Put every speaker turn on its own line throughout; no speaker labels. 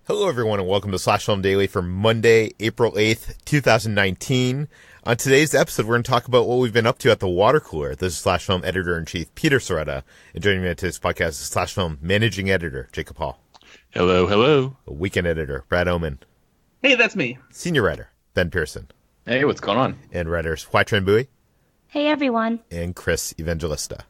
Hello, everyone, and welcome to Slash Film Daily for Monday, April 8th, 2019. On today's episode, we're going to talk about what we've been up to at the water cooler. This is Slash Film Editor-in-Chief Peter Sciretta, and joining me on today's podcast is Slash Film Managing Editor Jacob Hall.
Hello, hello.
Weekend Editor Brad Oman.
Hey, that's me.
Senior Writer Ben Pearson.
Hey, what's going on?
And writers Hoai-Tran.
Hey, everyone.
And Chris Evangelista.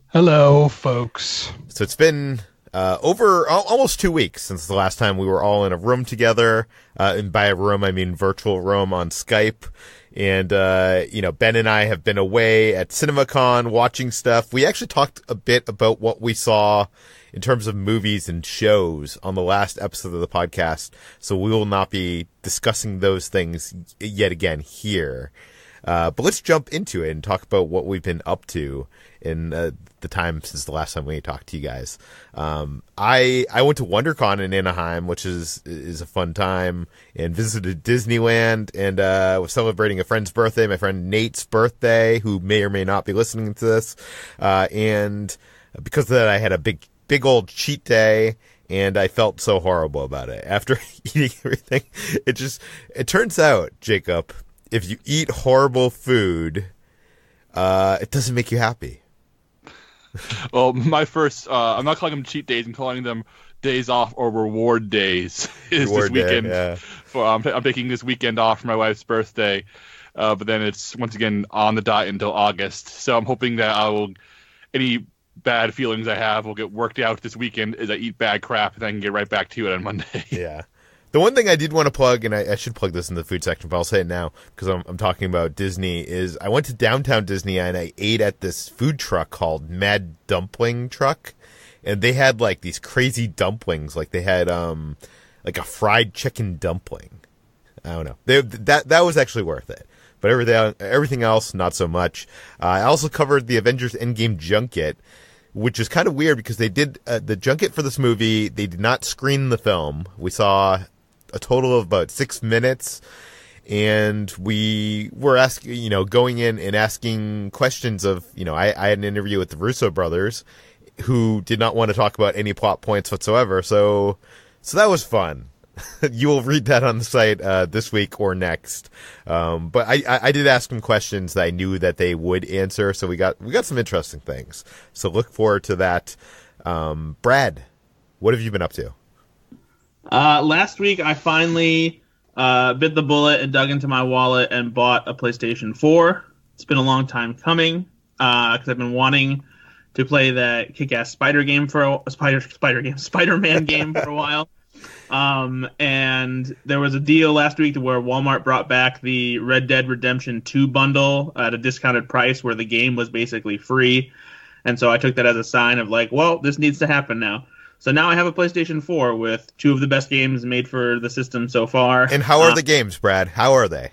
Hello, folks.
So it's been over almost 2 weeks since the last time we were all in a room together. And by a room, I mean virtual room on Skype. And, Ben and I have been away at CinemaCon watching stuff. We actually talked a bit about what we saw in terms of movies and shows on the last episode of the podcast. So we will not be discussing those things yet again here. But let's jump into it and talk about what we've been up to in the time since the last time we talked to you guys. I went to WonderCon in Anaheim, which is a fun time, and visited Disneyland, and was celebrating a friend's birthday, my friend Nate's birthday, who may or may not be listening to this. And because of that, I had a big old cheat day, and I felt so horrible about it. After eating everything, it turns out, Jacob, if you eat horrible food, it doesn't make you happy.
Well, my first, I'm not calling them cheat days, I'm calling them days off or reward days. Is
Reward
this weekend.
Day, yeah.
I'm taking this weekend off for my wife's birthday, but then it's once again on the diet until August. So I'm hoping that any bad feelings I have will get worked out this weekend as I eat bad crap, and I can get right back to it on Monday.
Yeah. The one thing I did want to plug, and I should plug this in the food section, but I'll say it now because I'm talking about Disney, is I went to downtown Disney and I ate at this food truck called Mad Dumpling Truck, and they had like these crazy dumplings, like they had like a fried chicken dumpling. I don't know. That was actually worth it, but everything else not so much. I also covered the Avengers Endgame junket, which is kind of weird because they did the junket for this movie. They did not screen the film. We saw a total of about 6 minutes, and we were asking, going in and asking questions of, I had an interview with the Russo brothers who did not want to talk about any plot points whatsoever. So that was fun. You will read that on the site this week or next. But I did ask them questions that I knew that they would answer. So we got some interesting things. So look forward to that. Brad, what have you been up to?
Last week, I finally bit the bullet and dug into my wallet and bought a PlayStation 4. It's been a long time coming because I've been wanting to play that kick-ass Spider-Man game for a while. And there was a deal last week where Walmart brought back the Red Dead Redemption 2 bundle at a discounted price where the game was basically free. And so I took that as a sign of like, well, this needs to happen now. So now I have a PlayStation 4 with 2 of the best games made for the system so far.
And how are the games, Brad? How are they?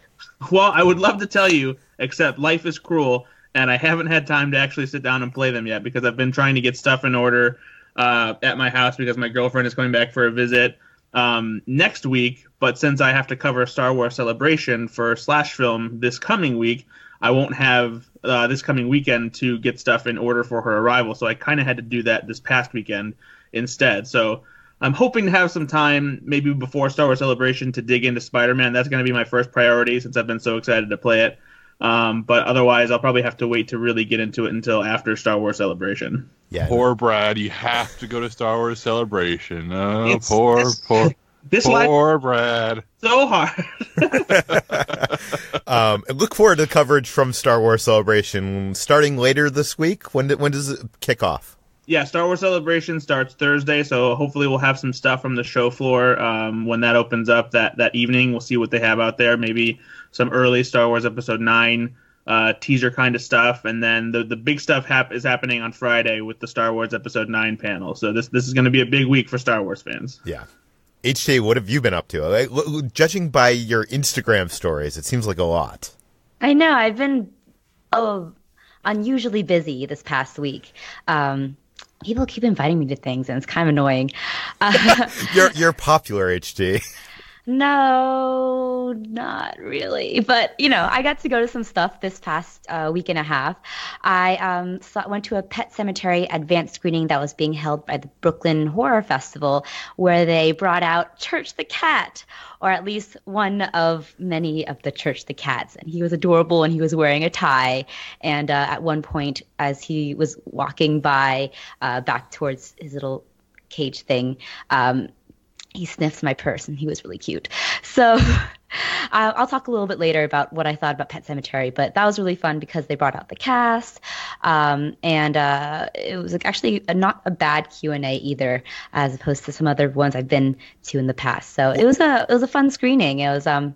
Well, I would love to tell you, except life is cruel, and I haven't had time to actually sit down and play them yet because I've been trying to get stuff in order at my house because my girlfriend is coming back for a visit next week. But since I have to cover Star Wars Celebration for Slash Film this coming week, I won't have this coming weekend to get stuff in order for her arrival. So I kind of had to do that this past weekend instead. So I'm hoping to have some time maybe before Star Wars Celebration to dig into Spider-Man. That's going to be my first priority since I've been so excited to play it. But otherwise, I'll probably have to wait to really get into it until after Star Wars Celebration.
Yeah.
Poor Brad, you have to go to Star Wars Celebration. Oh, poor Brad.
So hard.
And look forward to coverage from Star Wars Celebration starting later this week. When does it kick off?
Yeah, Star Wars Celebration starts Thursday, so hopefully we'll have some stuff from the show floor when that opens up that evening. We'll see what they have out there. Maybe some early Star Wars Episode 9 teaser kind of stuff, and then the big stuff is happening on Friday with the Star Wars Episode 9 panel. So this is going to be a big week for Star Wars fans.
Yeah. HJ, what have you been up to? Judging by your Instagram stories, it seems like a lot.
I know. I've been unusually busy this past week. People keep inviting me to things, and it's kind of annoying.
You're popular, HJ.
No, not really. But, I got to go to some stuff this past week and a half. I went to a Pet Sematary advanced screening that was being held by the Brooklyn Horror Festival, where they brought out Church the Cat, or at least one of many of the Church the Cats. And he was adorable, and he was wearing a tie. And at one point, as he was walking by back towards his little cage thing, he sniffs my purse, and he was really cute. So I'll talk a little bit later about what I thought about Pet Sematary, but that was really fun because they brought out the cast, and it was actually not a bad Q&A either, as opposed to some other ones I've been to in the past. So it was a fun screening. It was at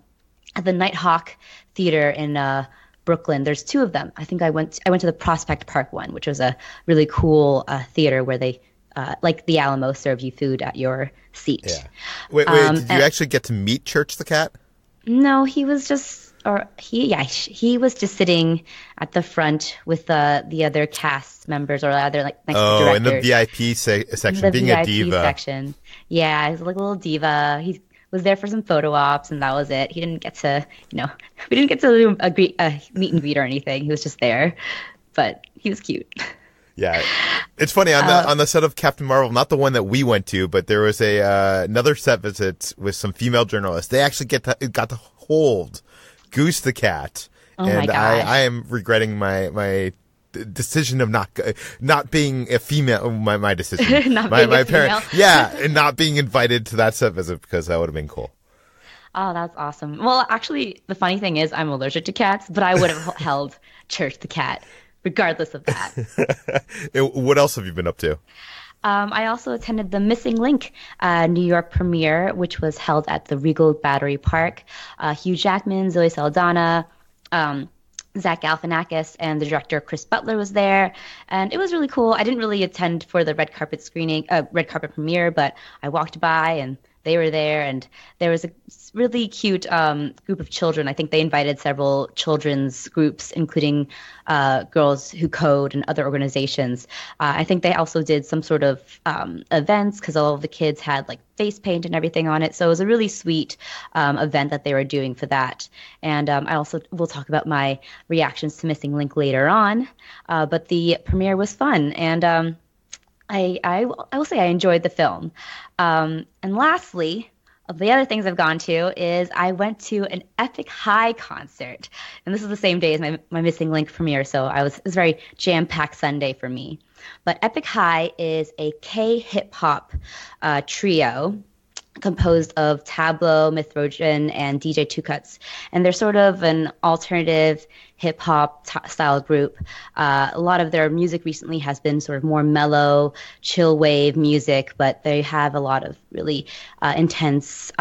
the Nighthawk Theater in Brooklyn. There's two of them. I think I went to the Prospect Park one, which was a really cool theater where they like the Alamo, serve you food at your seat.
Yeah. Wait, did you actually get to meet Church the Cat?
No, he was just sitting at the front with the other cast members or other next to directors.
In the VIP section,
the
being
VIP
a diva.
Section. Yeah, he's like a little diva. He was there for some photo ops, and that was it. He didn't get to, we didn't get to do a meet and greet or anything. He was just there, but he was cute.
Yeah, it's funny on the set of Captain Marvel, not the one that we went to, but there was another set visit with some female journalists. They actually got to hold Goose the cat, and I am regretting my decision of not being a female. My decision,
not being a
parent,
female.
yeah, and not being invited to that set visit because that would have been cool.
Oh, that's awesome. Well, actually, the funny thing is, I'm allergic to cats, but I would have held Church the Cat. Regardless of that.
What else have you been up to?
I also attended the Missing Link New York premiere, which was held at the Regal Battery Park. Hugh Jackman, Zoe Saldana, Zach Galifianakis, and the director Chris Butler was there, and it was really cool. I didn't really attend for the red carpet premiere, but I walked by and they were there, and there was a really cute group of children. I think they invited several children's groups, including Girls Who Code and other organizations. I think they also did some sort of events because all of the kids had like face paint and everything on it. So it was a really sweet event that they were doing for that. And I also will talk about my reactions to Missing Link later on. But the premiere was fun, and I will say I enjoyed the film. And lastly, of the other things I've gone to is I went to an Epik High concert. And this is the same day as my Missing Link premiere, so it was a very jam-packed Sunday for me. But Epik High is a K-hip-hop trio composed of Tableau, Mythrogen, and DJ Two Cuts. And they're sort of an alternative hip-hop style group. A lot of their music recently has been sort of more mellow, chill wave music, but they have a lot of really intense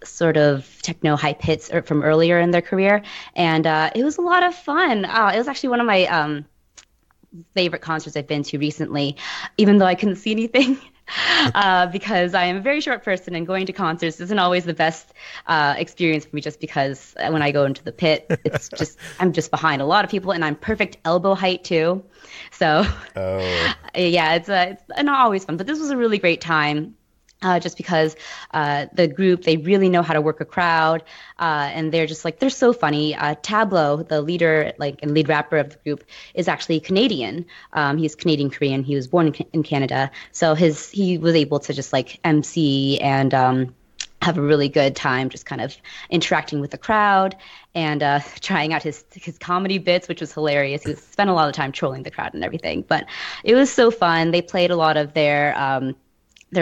sort of techno hype hits from earlier in their career. And it was a lot of fun. It was actually one of my favorite concerts I've been to recently, even though I couldn't see anything. Because I am a very short person, and going to concerts isn't always the best experience for me, just because when I go into the pit, I'm just behind a lot of people, and I'm perfect elbow height too. So yeah, it's not always fun, but this was a really great time. Just because the group, they really know how to work a crowd, and they're so funny. Tableau, the leader and lead rapper of the group, is actually Canadian. He's Canadian Korean. He was born in Canada, so he was able to just MC and have a really good time, just kind of interacting with the crowd and trying out his comedy bits, which was hilarious. He spent a lot of time trolling the crowd and everything, but it was so fun. They played a lot of their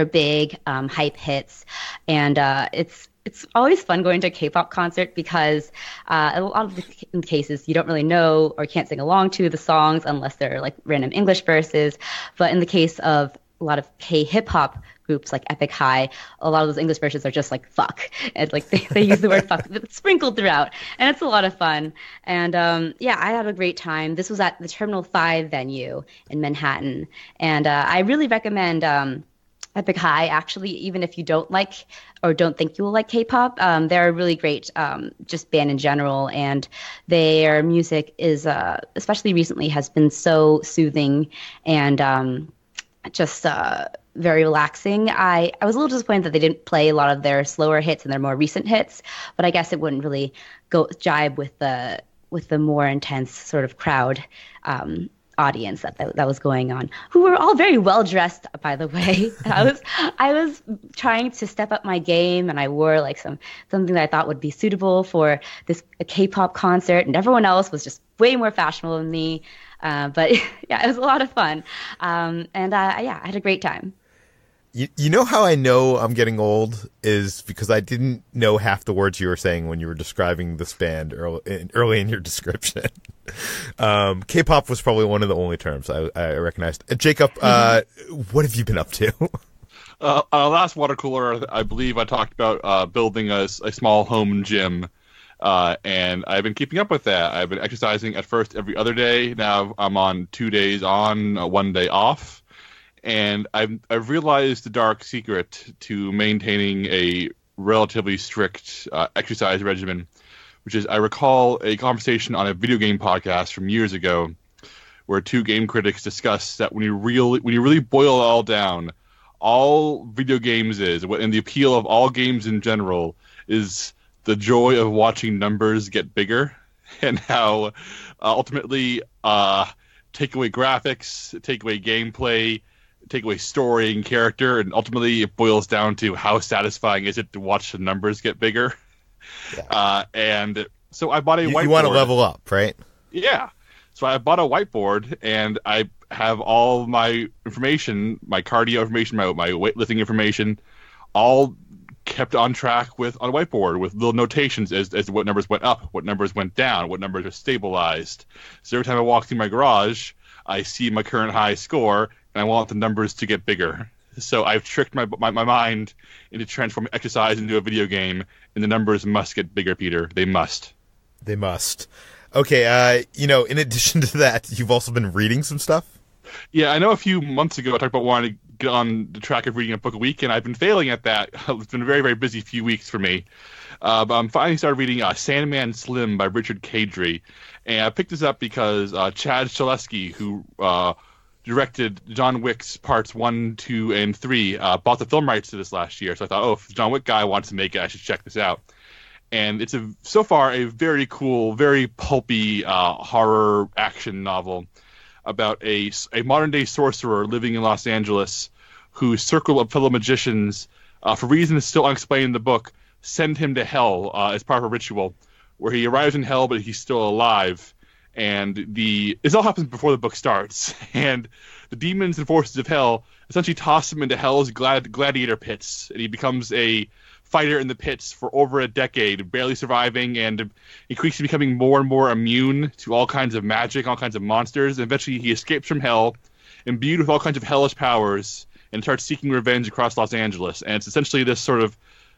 big hype hits, and it's always fun going to a K-pop concert because a lot of the cases you don't really know or can't sing along to the songs unless they're like random English verses. But in the case of a lot of K-hip-hop groups like Epik High, a lot of those English versions are just like fuck, and they use the word fuck sprinkled throughout, and it's a lot of fun. And yeah, I had a great time. This was at the Terminal 5 venue in Manhattan, and I really recommend Epik High, actually, even if you don't like or don't think you will like K-pop. They're a really great just band in general, and their music is, especially recently, has been so soothing and just very relaxing. I was a little disappointed that they didn't play a lot of their slower hits and their more recent hits, but I guess it wouldn't really go jibe with the more intense sort of crowd audience that was going on, who were all very well dressed, by the way. I was trying to step up my game, and I wore like something that I thought would be suitable for a K-pop concert, and everyone else was just way more fashionable than me. But yeah, it was a lot of fun, and yeah, I had a great time.
You know how I know I'm getting old is because I didn't know half the words you were saying when you were describing this band early in your description. K-pop was probably one of the only terms I recognized. Jacob, what have you been up to?
Last water cooler, I believe I talked about building a small home gym, and I've been keeping up with that. I've been exercising at first every other day. Now I'm on 2 days on, 1 day off. And I've realized the dark secret to maintaining a relatively strict exercise regimen, which is I recall a conversation on a video game podcast from years ago where two game critics discussed that when you really boil it all down, all video games and the appeal of all games in general is the joy of watching numbers get bigger, and how ultimately take away graphics, take away gameplay, take away story and character, and ultimately it boils down to how satisfying is it to watch the numbers get bigger. Yeah. And so I bought a whiteboard. You want to
level up, right?
Yeah. So I bought a whiteboard, and I have all my information, my cardio information, my weightlifting information, all kept on track on a whiteboard with little notations as to what numbers went up, what numbers went down, what numbers are stabilized. So every time I walk through my garage, I see my current high score, and I want the numbers to get bigger. So I've tricked my mind into transforming exercise into a video game, and the numbers must get bigger, Peter. They must.
They must. Okay, in addition to that, you've also been reading some stuff?
Yeah, I know a few months ago I talked about wanting to get on the track of reading a book a week, and I've been failing at that. It's been a very, very busy few weeks for me. But I'm finally started reading Sandman Slim by Richard Kadrey. And I picked this up because Chad Stahelski, who directed John Wick's parts 1, 2, and 3, bought the film rights to this last year. So I thought, if the John Wick guy wants to make it, I should check this out. And it's so far a very cool, very pulpy horror action novel about a modern-day sorcerer living in Los Angeles whose circle of fellow magicians, for reasons still unexplained in the book, send him to hell as part of a ritual, where he arrives in hell, but he's still alive. And this all happens before the book starts. And the demons and forces of hell essentially toss him into hell's gladiator pits, and he becomes a fighter in the pits for over a decade, barely surviving, and increasingly becoming more and more immune to all kinds of magic, all kinds of monsters. And eventually he escapes from hell, imbued with all kinds of hellish powers, and starts seeking revenge across Los Angeles. And it's essentially this sort of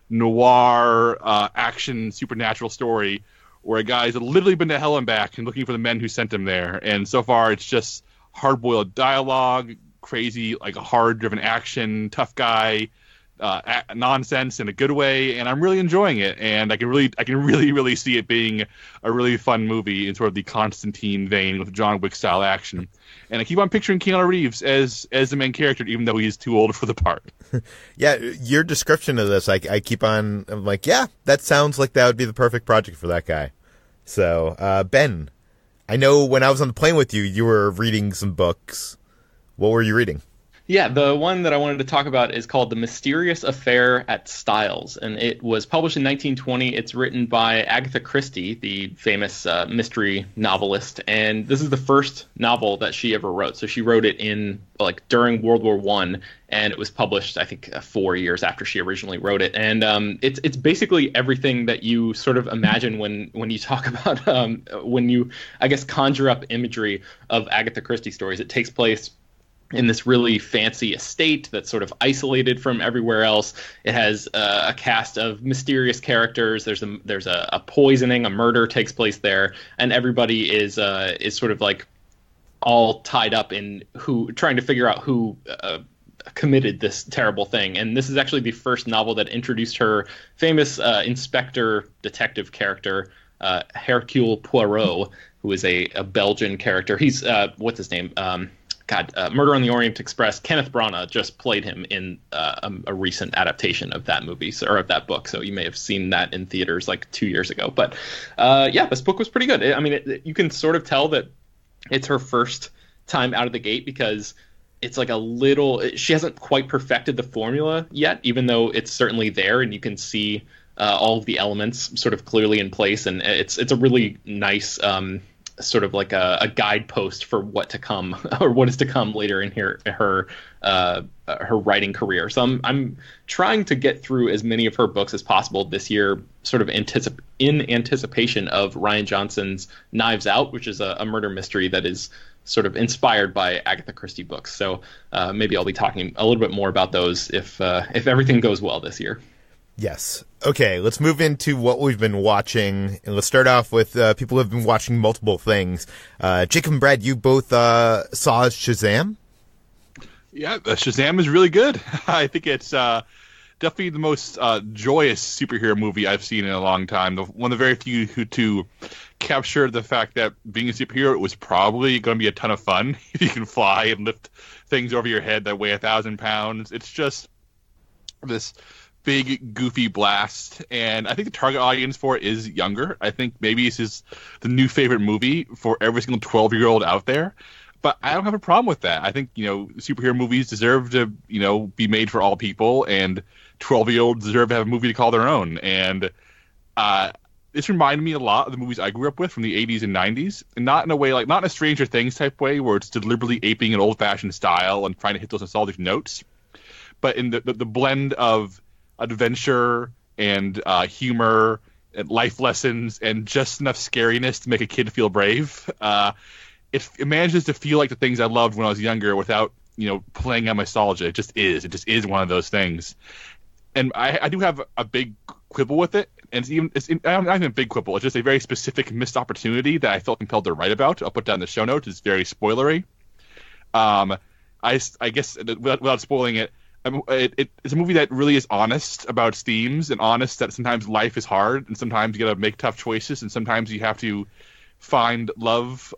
noir action supernatural story where a guy's literally been to hell and back and looking for the men who sent him there. And so far it's just hard-boiled dialogue, crazy, like a hard-driven action, tough guy, nonsense in a good way, and I'm really enjoying it. And I can really see it being a really fun movie in sort of the Constantine vein with John Wick style action. And I keep on picturing Keanu Reeves as the main character, even though he's too old for the part.
Yeah, your description of this, I'm like, yeah, that sounds like that would be the perfect project for that guy. So, Ben, I know when I was on the plane with you, you were reading some books. What were you reading?
Yeah, the one that I wanted to talk about is called The Mysterious Affair at Styles, and it was published in 1920. It's written by Agatha Christie, the famous mystery novelist, and this is the first novel that she ever wrote. So she wrote it during World War I, and it was published, I think, 4 years after she originally wrote it. And it's basically everything that you sort of imagine when you talk about when you, I guess, conjure up imagery of Agatha Christie stories. It takes place in this really fancy estate that's sort of isolated from everywhere else. It has a cast of mysterious characters. There's a poisoning, a murder takes place there, and everybody is sort of like all tied up in trying to figure out who committed this terrible thing. And this is actually the first novel that introduced her famous inspector detective character, Hercule Poirot, who is a Belgian character. He's what's his name? Murder on the Orient Express. Kenneth Branagh just played him in a recent adaptation of that movie, or of that book. So you may have seen that in theaters like 2 years ago. But this book was pretty good. I mean, you can sort of tell that it's her first time out of the gate because it's like she hasn't quite perfected the formula yet, even though it's certainly there and you can see all of the elements sort of clearly in place. And it's a really nice sort of like a guidepost for what to come or what is to come later in her writing career. So I'm trying to get through as many of her books as possible this year, sort of in anticipation of Rian Johnson's Knives Out, which is a murder mystery that is sort of inspired by Agatha Christie books. So maybe I'll be talking a little bit more about those if everything goes well this year.
Yes. Okay, let's move into what we've been watching, and let's start off with people who have been watching multiple things. Jacob and Brad, you both saw Shazam?
Yeah, Shazam is really good. I think it's definitely the most joyous superhero movie I've seen in a long time. One of the very few to capture the fact that being a superhero was probably going to be a ton of fun if you can fly and lift things over your head that weigh 1,000 pounds. It's just this big goofy blast, and I think the target audience for it is younger. I think maybe this is the new favorite movie for every single 12-year-old out there, but I don't have a problem with that. I think superhero movies deserve to be made for all people, and 12-year-olds deserve to have a movie to call their own. And this reminded me a lot of the movies I grew up with from the 80s and 90s, and not in a way not in a Stranger Things type way where it's deliberately aping an old-fashioned style and trying to hit those nostalgic notes, but in the blend of adventure and humor and life lessons and just enough scariness to make a kid feel brave. It manages to feel like the things I loved when I was younger without playing on nostalgia. It just is one of those things. And I do have a big quibble with it, and it's not even a big quibble. It's just a very specific missed opportunity that I felt compelled to write about. I'll put down in the show notes. It's very spoilery. I guess without spoiling it, it's a movie that really is honest about its themes and honest that sometimes life is hard and sometimes you got to make tough choices and sometimes you have to find love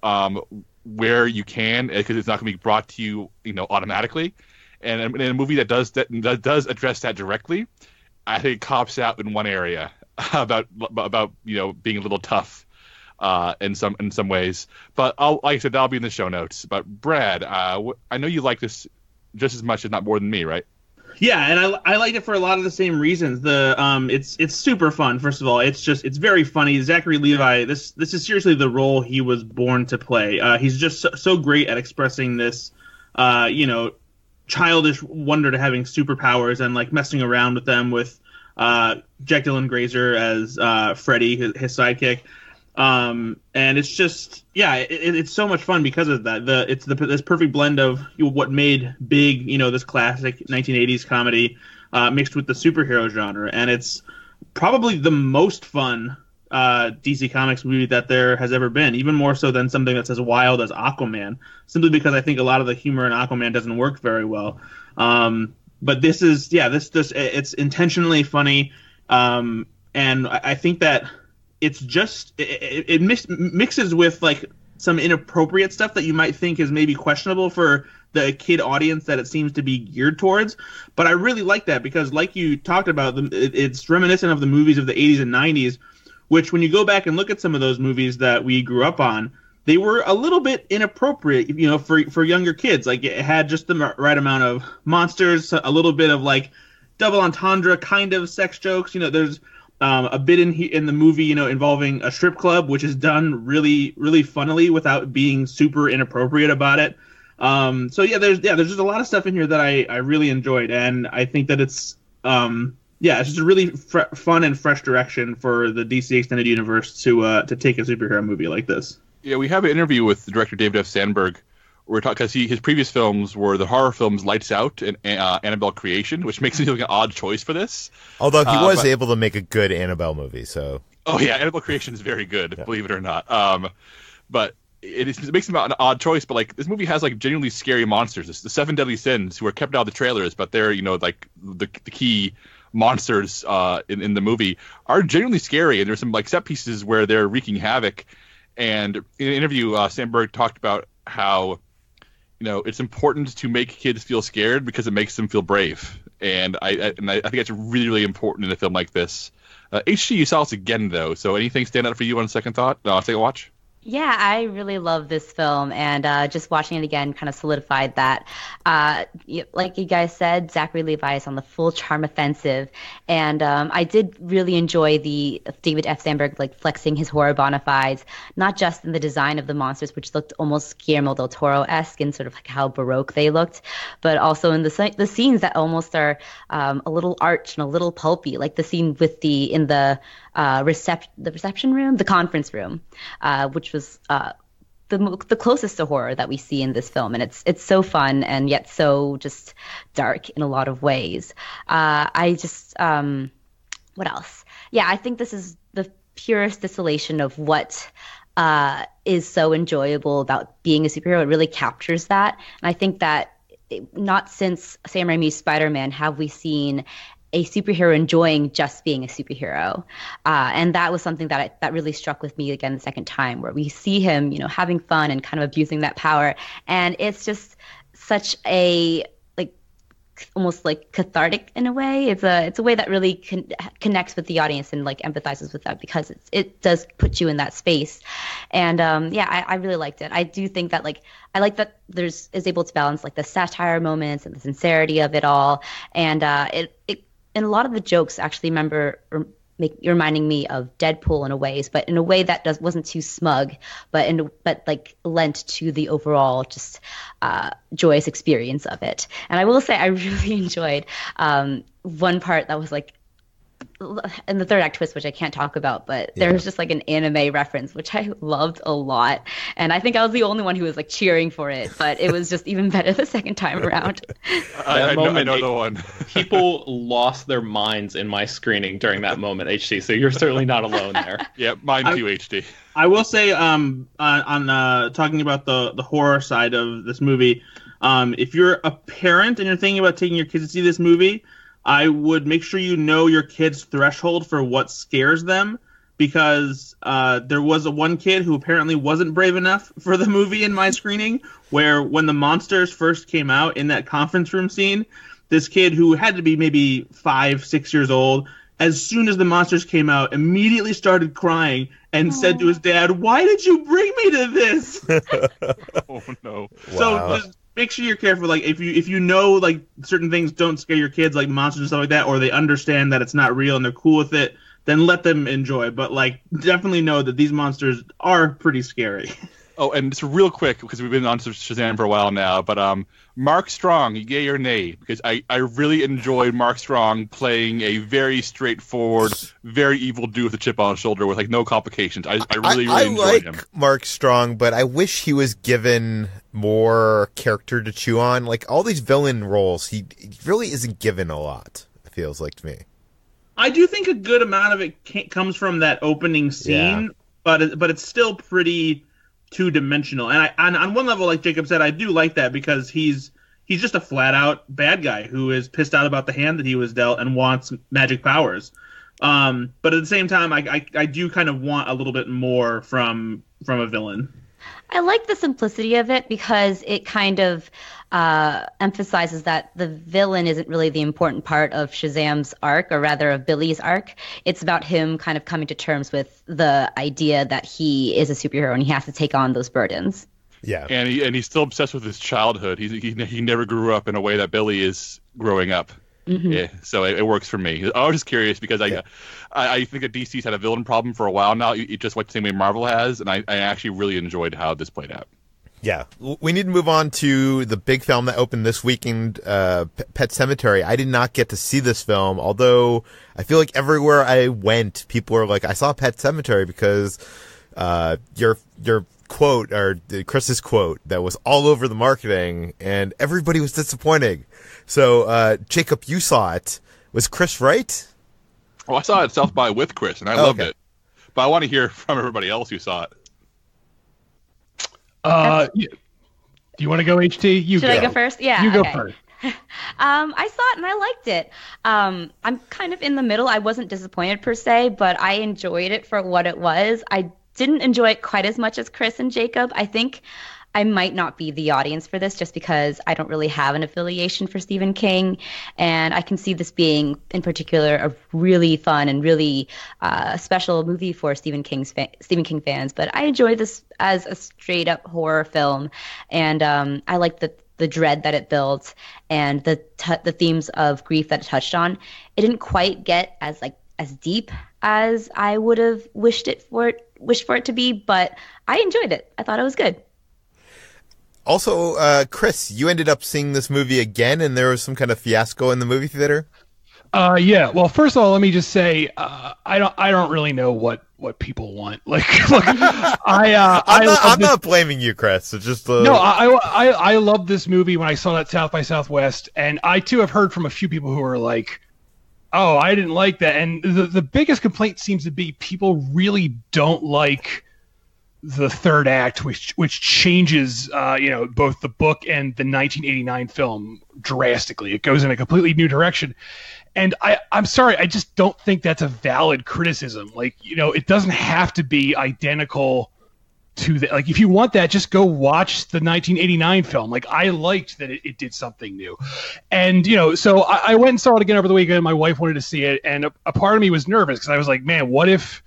where you can because it's not going to be brought to you automatically. And in a movie that does address that directly, I think it cops out in one area about being a little tough in some ways. But like I said, that'll be in the show notes. But Brad, I know you like this just as much, if not more than me, right?
Yeah, and I liked it for a lot of the same reasons. It's super fun. First of all, it's very funny. Zachary Levi, this is seriously the role he was born to play. He's just so great at expressing this, childish wonder to having superpowers and like messing around with them with Jack Dylan Grazer as Freddy, his sidekick. And it's just, it's so much fun because of that. This perfect blend of what made Big, this classic 1980s comedy, mixed with the superhero genre. And it's probably the most fun DC Comics movie that there has ever been, even more so than something that's as wild as Aquaman, simply because I think a lot of the humor in Aquaman doesn't work very well. But this is, it's intentionally funny. And I think that it's just it mixes with like some inappropriate stuff that you might think is maybe questionable for the kid audience that it seems to be geared towards. But I really like that because, like you talked about, it's reminiscent of the movies of the 80s and 90s, which when you go back and look at some of those movies that we grew up on, they were a little bit inappropriate, for younger kids. Like it had just the right amount of monsters, a little bit of like double entendre kind of sex jokes. There's a bit in the movie, involving a strip club, which is done really, really funnily without being super inappropriate about it. There's just a lot of stuff in here that I really enjoyed, and I think that it's just a really fun and fresh direction for the DC Extended Universe to take a superhero movie like this.
Yeah, we have an interview with the director David F. Sandberg. We're talking because his previous films were the horror films Lights Out and Annabelle Creation, which makes me feel like an odd choice for this.
Although he was able to make a good Annabelle movie, so.
Oh yeah, Annabelle Creation is very good, believe it or not. But it makes him an odd choice. But like this movie has like genuinely scary monsters. It's the 7 Deadly Sins, who are kept out of the trailers, but they're like the key monsters in the movie are genuinely scary. And there's some like set pieces where they're wreaking havoc. And in an interview, Sandberg talked about how it's important to make kids feel scared because it makes them feel brave. And I think that's really, really important in a film like this. HG, you saw this again, though. So anything stand out for you on second thought? Second watch?
Yeah, I really love this film, and just watching it again kind of solidified that. Like you guys said, Zachary Levi is on the full charm offensive, and I did really enjoy the David F. Sandberg flexing his horror bona fides, not just in the design of the monsters, which looked almost Guillermo del Toro-esque in sort of how Baroque they looked, but also in the scenes that almost are a little arch and a little pulpy, like the scene with the reception room, the conference room, which was the closest to horror that we see in this film, and it's so fun and yet so just dark in a lot of ways. What else? Yeah, I think this is the purest distillation of what is so enjoyable about being a superhero. It really captures that, and I think that not since Sam Raimi's Spider-Man have we seen a superhero enjoying just being a superhero, and that was something that really struck with me again the second time, where we see him, having fun and kind of abusing that power, and it's just such a almost cathartic in a way. It's a way that really connects with the audience and empathizes with that, because it does put you in that space, and I really liked it. I do think that I like that is able to balance the satire moments and the sincerity of it all, and and a lot of the jokes actually reminding me of Deadpool in a ways, but in a way that wasn't too smug, but lent to the overall just joyous experience of it. And I will say I really enjoyed one part that was in the third act twist, which I can't talk about, but there was just an anime reference, which I loved a lot. And I think I was the only one who was cheering for it, but it was just even better the second time around.
I know the one.
People lost their minds in my screening during that moment, HT, so you're certainly not alone there.
Yeah, mine too, HT.
I will say, on talking about the horror side of this movie, if you're a parent and you're thinking about taking your kids to see this movie, I would make sure you know your kid's threshold for what scares them, because there was one kid who apparently wasn't brave enough for the movie in my screening, where when the monsters first came out in that conference room scene, this kid who had to be maybe 5-6 years old, as soon as the monsters came out, immediately started crying and said to his dad, "Why did you bring me to this?"
Oh, no.
So just make sure you're careful. If you know certain things don't scare your kids, like monsters and stuff like that, or they understand that it's not real and they're cool with it, then let them enjoy. But definitely know that these monsters are pretty scary.
Oh, and just real quick, because we've been on Shazam for a while now, but Mark Strong, yay or nay? Because I really enjoyed Mark Strong playing a very straightforward, very evil dude with a chip on his shoulder with no complications. I really enjoyed him.
Mark Strong, but I wish he was given more character to chew on. All these villain roles, he really isn't given a lot, it feels like to me.
I do think a good amount of it comes from that opening scene, but it's still pretty two-dimensional. And on one level, like Jacob said, I do like that, because he's just a flat-out bad guy who is pissed out about the hand that he was dealt and wants magic powers. But at the same time, I do kind of want a little bit more from a villain.
I like the simplicity of it, because it kind of emphasizes that the villain isn't really the important part of Shazam's arc, or rather of Billy's arc. It's about him kind of coming to terms with the idea that he is a superhero and he has to take on those burdens.
Yeah,
and he's still obsessed with his childhood. He never grew up in a way that Billy is growing up. Mm-hmm. Yeah, so it works for me. I was just curious, because I think that DC's had a villain problem for a while now. It just went the same way Marvel has, and I actually really enjoyed how this played out.
Yeah, we need to move on to the big film that opened this weekend, Pet Sematary. I did not get to see this film, although I feel like everywhere I went, people were like, "I saw Pet Sematary," because your quote, or Chris's quote, that was all over the marketing, and everybody was disappointing. So, Jacob, you saw it. Was Chris right?
Oh, I saw it at South by with Chris, and I loved it. But I want to hear from everybody else who saw it.
Do you want to go, HT?
Should I go first? Yeah.
You go first.
I saw it and I liked it. I'm kind of in the middle. I wasn't disappointed per se, but I enjoyed it for what it was. I didn't enjoy it quite as much as Chris and Jacob. I think I might not be the audience for this just because I don't really have an affiliation for Stephen King. And I can see this being, in particular, a really fun and really special movie for Stephen King fans. But I enjoy this as a straight up horror film. And I like the dread that it builds and the themes of grief that it touched on. It didn't quite get as deep as I would have wished for it to be, but I enjoyed it. I thought it was good.
Also, Chris, you ended up seeing this movie again, and there was some kind of fiasco in the movie theater.
Yeah. Well, first of all, let me just say I don't really know what people want. Like, look,
I'm not blaming you, Chris. It's just
no. I love this movie when I saw it at South by Southwest, and I too have heard from a few people who are like, "Oh, I didn't like that." And the biggest complaint seems to be people really don't like the third act, which changes, both the book and the 1989 film drastically. It goes in a completely new direction. And I'm sorry, I just don't think that's a valid criticism. Like, it doesn't have to be identical to the, like, if you want that, just go watch the 1989 film. Like, I liked that it did something new. And, so I went and saw it again over the weekend. My wife wanted to see it. And a part of me was nervous because I was like, man, what if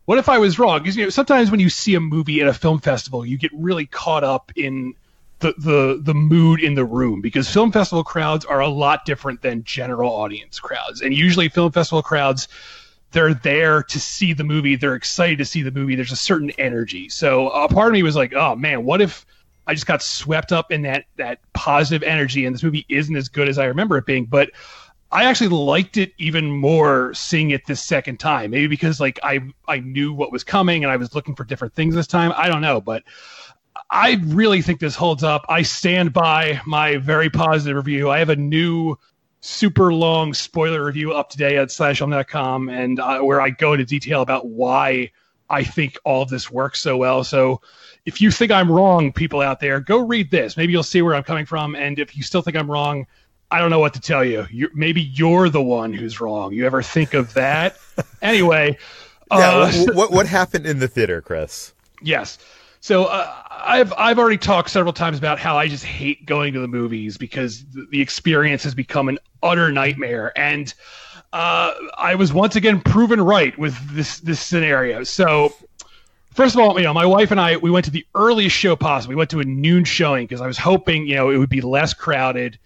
I was wrong? Because sometimes when you see a movie at a film festival, you get really caught up in the mood in the room, because film festival crowds are a lot different than general audience crowds. And usually film festival crowds, they're there to see the movie. They're excited to see the movie. There's a certain energy. So a part of me was like, oh man, what if I just got swept up in that positive energy and this movie isn't as good as I remember it being? But I actually liked it even more seeing it this second time. Maybe because like I knew what was coming and I was looking for different things this time. I don't know, but I really think this holds up. I stand by my very positive review. I have a new super long spoiler review up today at /film.com, and where I go into detail about why I think all of this works so well. So if you think I'm wrong, people out there, go read this. Maybe you'll see where I'm coming from. And if you still think I'm wrong, I don't know what to tell you. Maybe you're the one who's wrong. You ever think of that? Anyway.
What happened in the theater, Chris?
Yes. So I've already talked several times about how I just hate going to the movies because the experience has become an utter nightmare. And I was once again proven right with this scenario. So first of all, my wife and I, we went to the earliest show possible. We went to a noon showing because I was hoping, it would be less crowded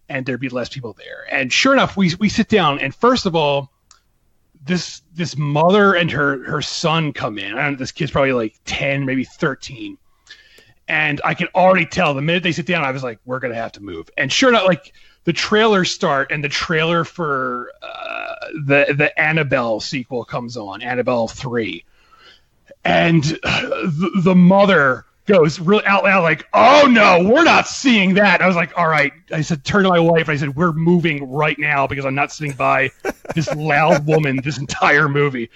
and there'd be less people there. And sure enough, we sit down, and first of all, this mother and her son come in. I don't know, this kid's probably like 10, maybe 13. And I can already tell the minute they sit down, I was like, we're going to have to move. And sure enough, like the trailers start, and the trailer for the Annabelle sequel comes on, Annabelle 3. And the mother goes really out loud like, oh no, we're not seeing that. I was like, all right. I said, turn to my wife, and I said, we're moving right now because I'm not sitting by this loud woman this entire movie.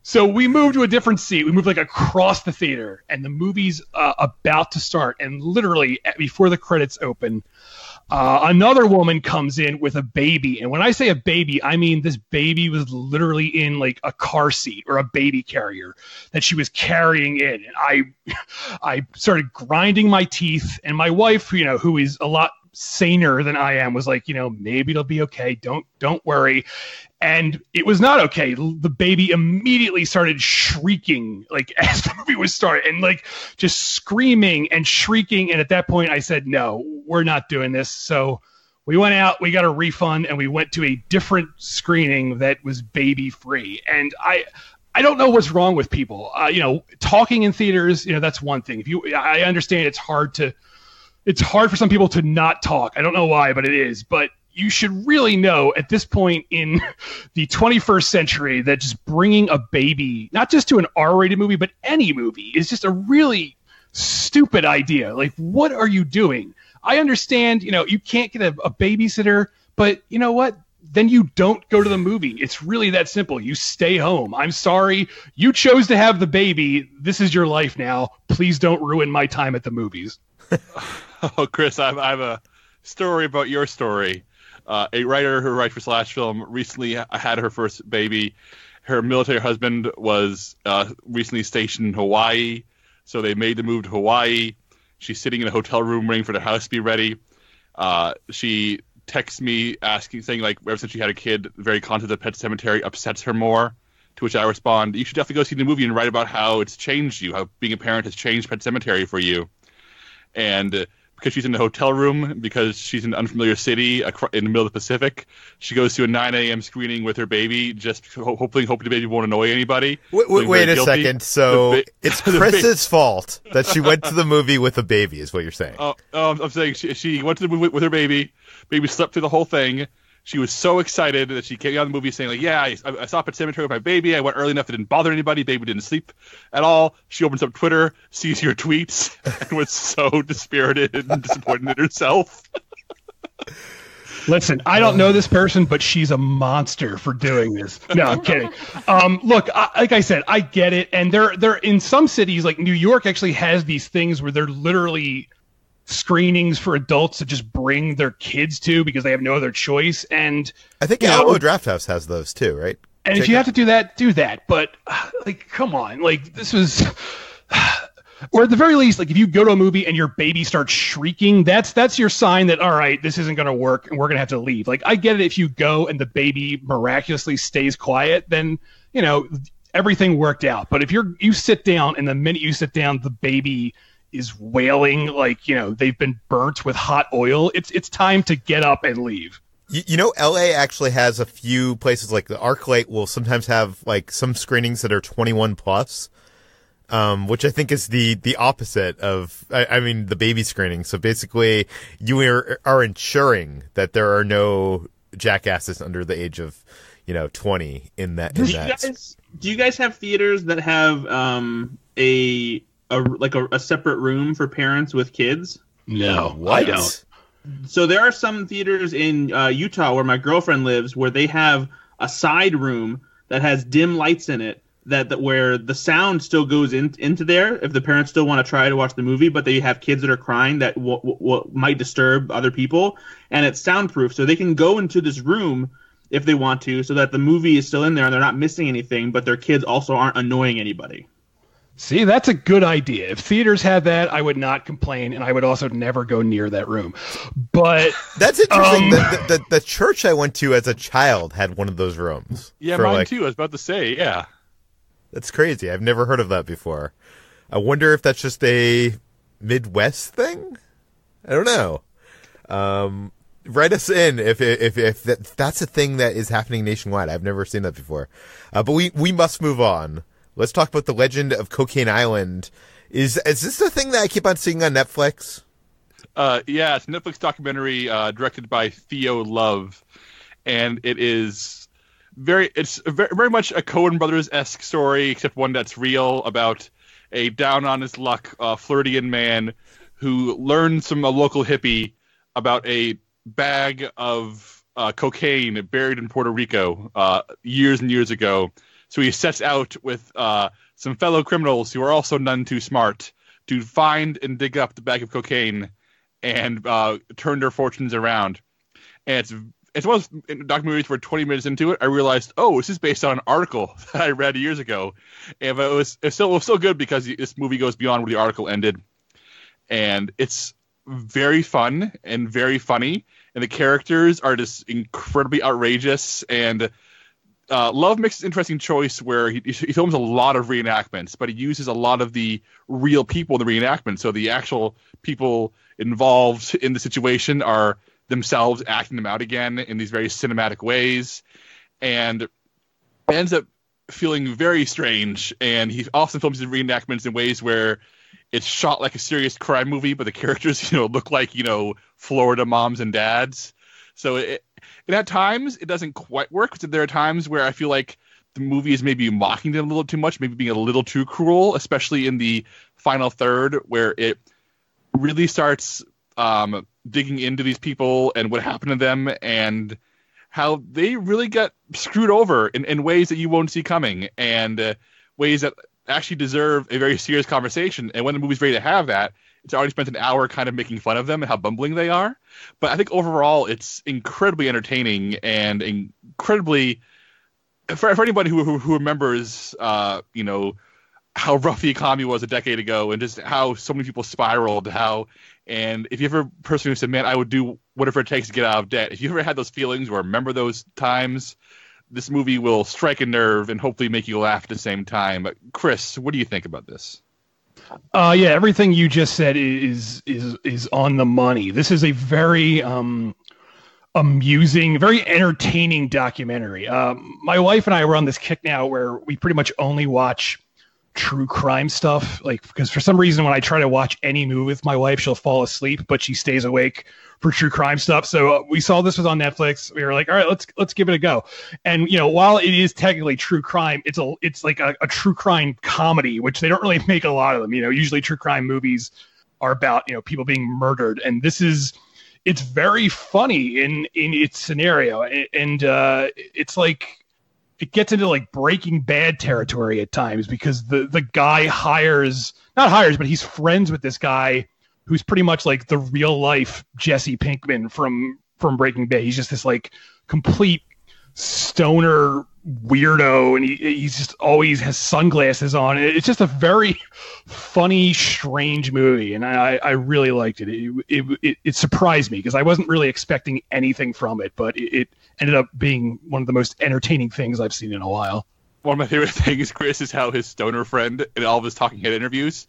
So we moved to a different seat. We moved like across the theater, and the movie's about to start. And literally before the credits open, another woman comes in with a baby. And when I say a baby, I mean this baby was literally in like a car seat or a baby carrier that she was carrying in. And I started grinding my teeth, and my wife, who is a lot saner than I am, was like, maybe it'll be okay. Don't worry. And it was not okay. The baby immediately started shrieking, like as the movie was starting, and like just screaming and shrieking. And at that point, I said, "No, we're not doing this." So we went out, we got a refund, and we went to a different screening that was baby free. And I don't know what's wrong with people. Talking in theaters, that's one thing. I understand it's hard for some people to not talk. I don't know why, but it is. But you should really know at this point in the 21st century that just bringing a baby, not just to an R-rated movie, but any movie, is just a really stupid idea. Like, what are you doing? I understand, you can't get a babysitter, but you know what? Then you don't go to the movie. It's really that simple. You stay home. I'm sorry. You chose to have the baby. This is your life now. Please don't ruin my time at the movies.
Oh, Chris, I have a story about your story. A writer who writes for Slash Film recently had her first baby. Her military husband was recently stationed in Hawaii, so they made the move to Hawaii. She's sitting in a hotel room waiting for the house to be ready. She texts me saying like ever since she had a kid, the very concept of Pet Sematary upsets her more. To which I respond, you should definitely go see the movie and write about how it's changed you, how being a parent has changed Pet Sematary for you. And because she's in a hotel room, because she's in an unfamiliar city in the middle of the Pacific, she goes to a 9 a.m. screening with her baby, just hoping the baby won't annoy anybody.
Wait a second. So it's Chris's fault that she went to the movie with a baby, is what you're saying.
I'm saying she went to the movie with her baby. Baby slept through the whole thing. She was so excited that she came out of the movie saying, like, yeah, I saw Pet Sematary with my baby. I went early enough it didn't bother anybody. Baby didn't sleep at all. She opens up Twitter, sees your tweets, and was so dispirited and disappointed in herself.
Listen, I don't know this person, but she's a monster for doing this. No, I'm kidding. Look, like I said, I get it. And they're in some cities, like New York actually has these things where they're literally screenings for adults to just bring their kids to because they have no other choice. And
I think Alamo Drafthouse has those too, right?
And if you have to do that, do that. But like, come on, like this was, or at the very least, like if you go to a movie and your baby starts shrieking, that's your sign that, all right, this isn't going to work and we're going to have to leave. Like I get it if you go and the baby miraculously stays quiet, then everything worked out. But if you sit down and the minute you sit down, the baby is wailing like they've been burnt with hot oil, it's time to get up and leave.
LA actually has a few places, like the ArcLight will sometimes have like some screenings that are 21 plus, which I think is the opposite of the baby screening. So basically you are ensuring that there are no jackasses under the age of 20 in that.
Do you guys have theaters that have a separate room for parents with kids?
No,
what?
I don't.
So there are some theaters in Utah where my girlfriend lives where they have a side room that has dim lights in it that where the sound still goes into there if the parents still want to try to watch the movie, but they have kids that are crying that might disturb other people, and it's soundproof, so they can go into this room if they want to, so that the movie is still in there and they're not missing anything, but their kids also aren't annoying anybody.
See, that's a good idea. If theaters had that, I would not complain, and I would also never go near that room. But
that's interesting. The church I went to as a child had one of those rooms.
Yeah, mine too. I was about to say, yeah.
That's crazy. I've never heard of that before. I wonder if that's just a Midwest thing? I don't know. Write us in if that's a thing that is happening nationwide. I've never seen that before. But we must move on. Let's talk about the Legend of Cocaine Island. Is this the thing that I keep on seeing on Netflix?
Yeah, it's a Netflix documentary directed by Theo Love, and it's very much a Coen Brothers-esque story, except one that's real, about a down on his luck Floridian man who learned from a local hippie about a bag of cocaine buried in Puerto Rico years and years ago. So he sets out with some fellow criminals who are also none too smart to find and dig up the bag of cocaine and turn their fortunes around. And it's one of those documentaries where 20 minutes into it, I realized, this is based on an article that I read years ago. And it was so good because this movie goes beyond where the article ended. And it's very fun and very funny. And the characters are just incredibly outrageous. And Love makes an interesting choice where he films a lot of reenactments, but he uses a lot of the real people in the reenactments. So the actual people involved in the situation are themselves acting them out again in these very cinematic ways. And it ends up feeling very strange. And he often films his reenactments in ways where it's shot like a serious crime movie, but the characters, look like, Florida moms and dads. So and at times, it doesn't quite work. There are times where I feel like the movie is maybe mocking them a little too much, maybe being a little too cruel, especially in the final third, where it really starts digging into these people and what happened to them and how they really got screwed over in ways that you won't see coming and ways that actually deserve a very serious conversation. And when the movie's ready to have that, it's already spent an hour kind of making fun of them and how bumbling they are. But I think overall it's incredibly entertaining and incredibly, for anybody who remembers, how rough the economy was a decade ago, and just how so many people spiraled. And if you're a person who said, "Man, I would do whatever it takes to get out of debt," if you ever had those feelings or remember those times, this movie will strike a nerve and hopefully make you laugh at the same time. Chris, what do you think about this?
Yeah, everything you just said is on the money. This is a very amusing, very entertaining documentary. My wife and I were on this kick now where we pretty much only watch true crime stuff, like, because for some reason when I try to watch any movie with my wife, she'll fall asleep, but she stays awake for true crime stuff. So we saw this was on Netflix. We were like, all right, let's give it a go. And while it is technically true crime, it's like a true crime comedy, which they don't really make a lot of them. Usually true crime movies are about people being murdered, and it's very funny in its scenario, and it's like, it gets into like Breaking Bad territory at times, because the guy but he's friends with this guy who's pretty much like the real life Jesse Pinkman from Breaking Bad. He's just this like complete stoner weirdo, and he's just always has sunglasses on. It's just a very funny, strange movie, and I really liked it. It surprised me because I wasn't really expecting anything from it, but it ended up being one of the most entertaining things I've seen in a while.
One of my favorite things, Chris, is how his stoner friend in all of his talking head interviews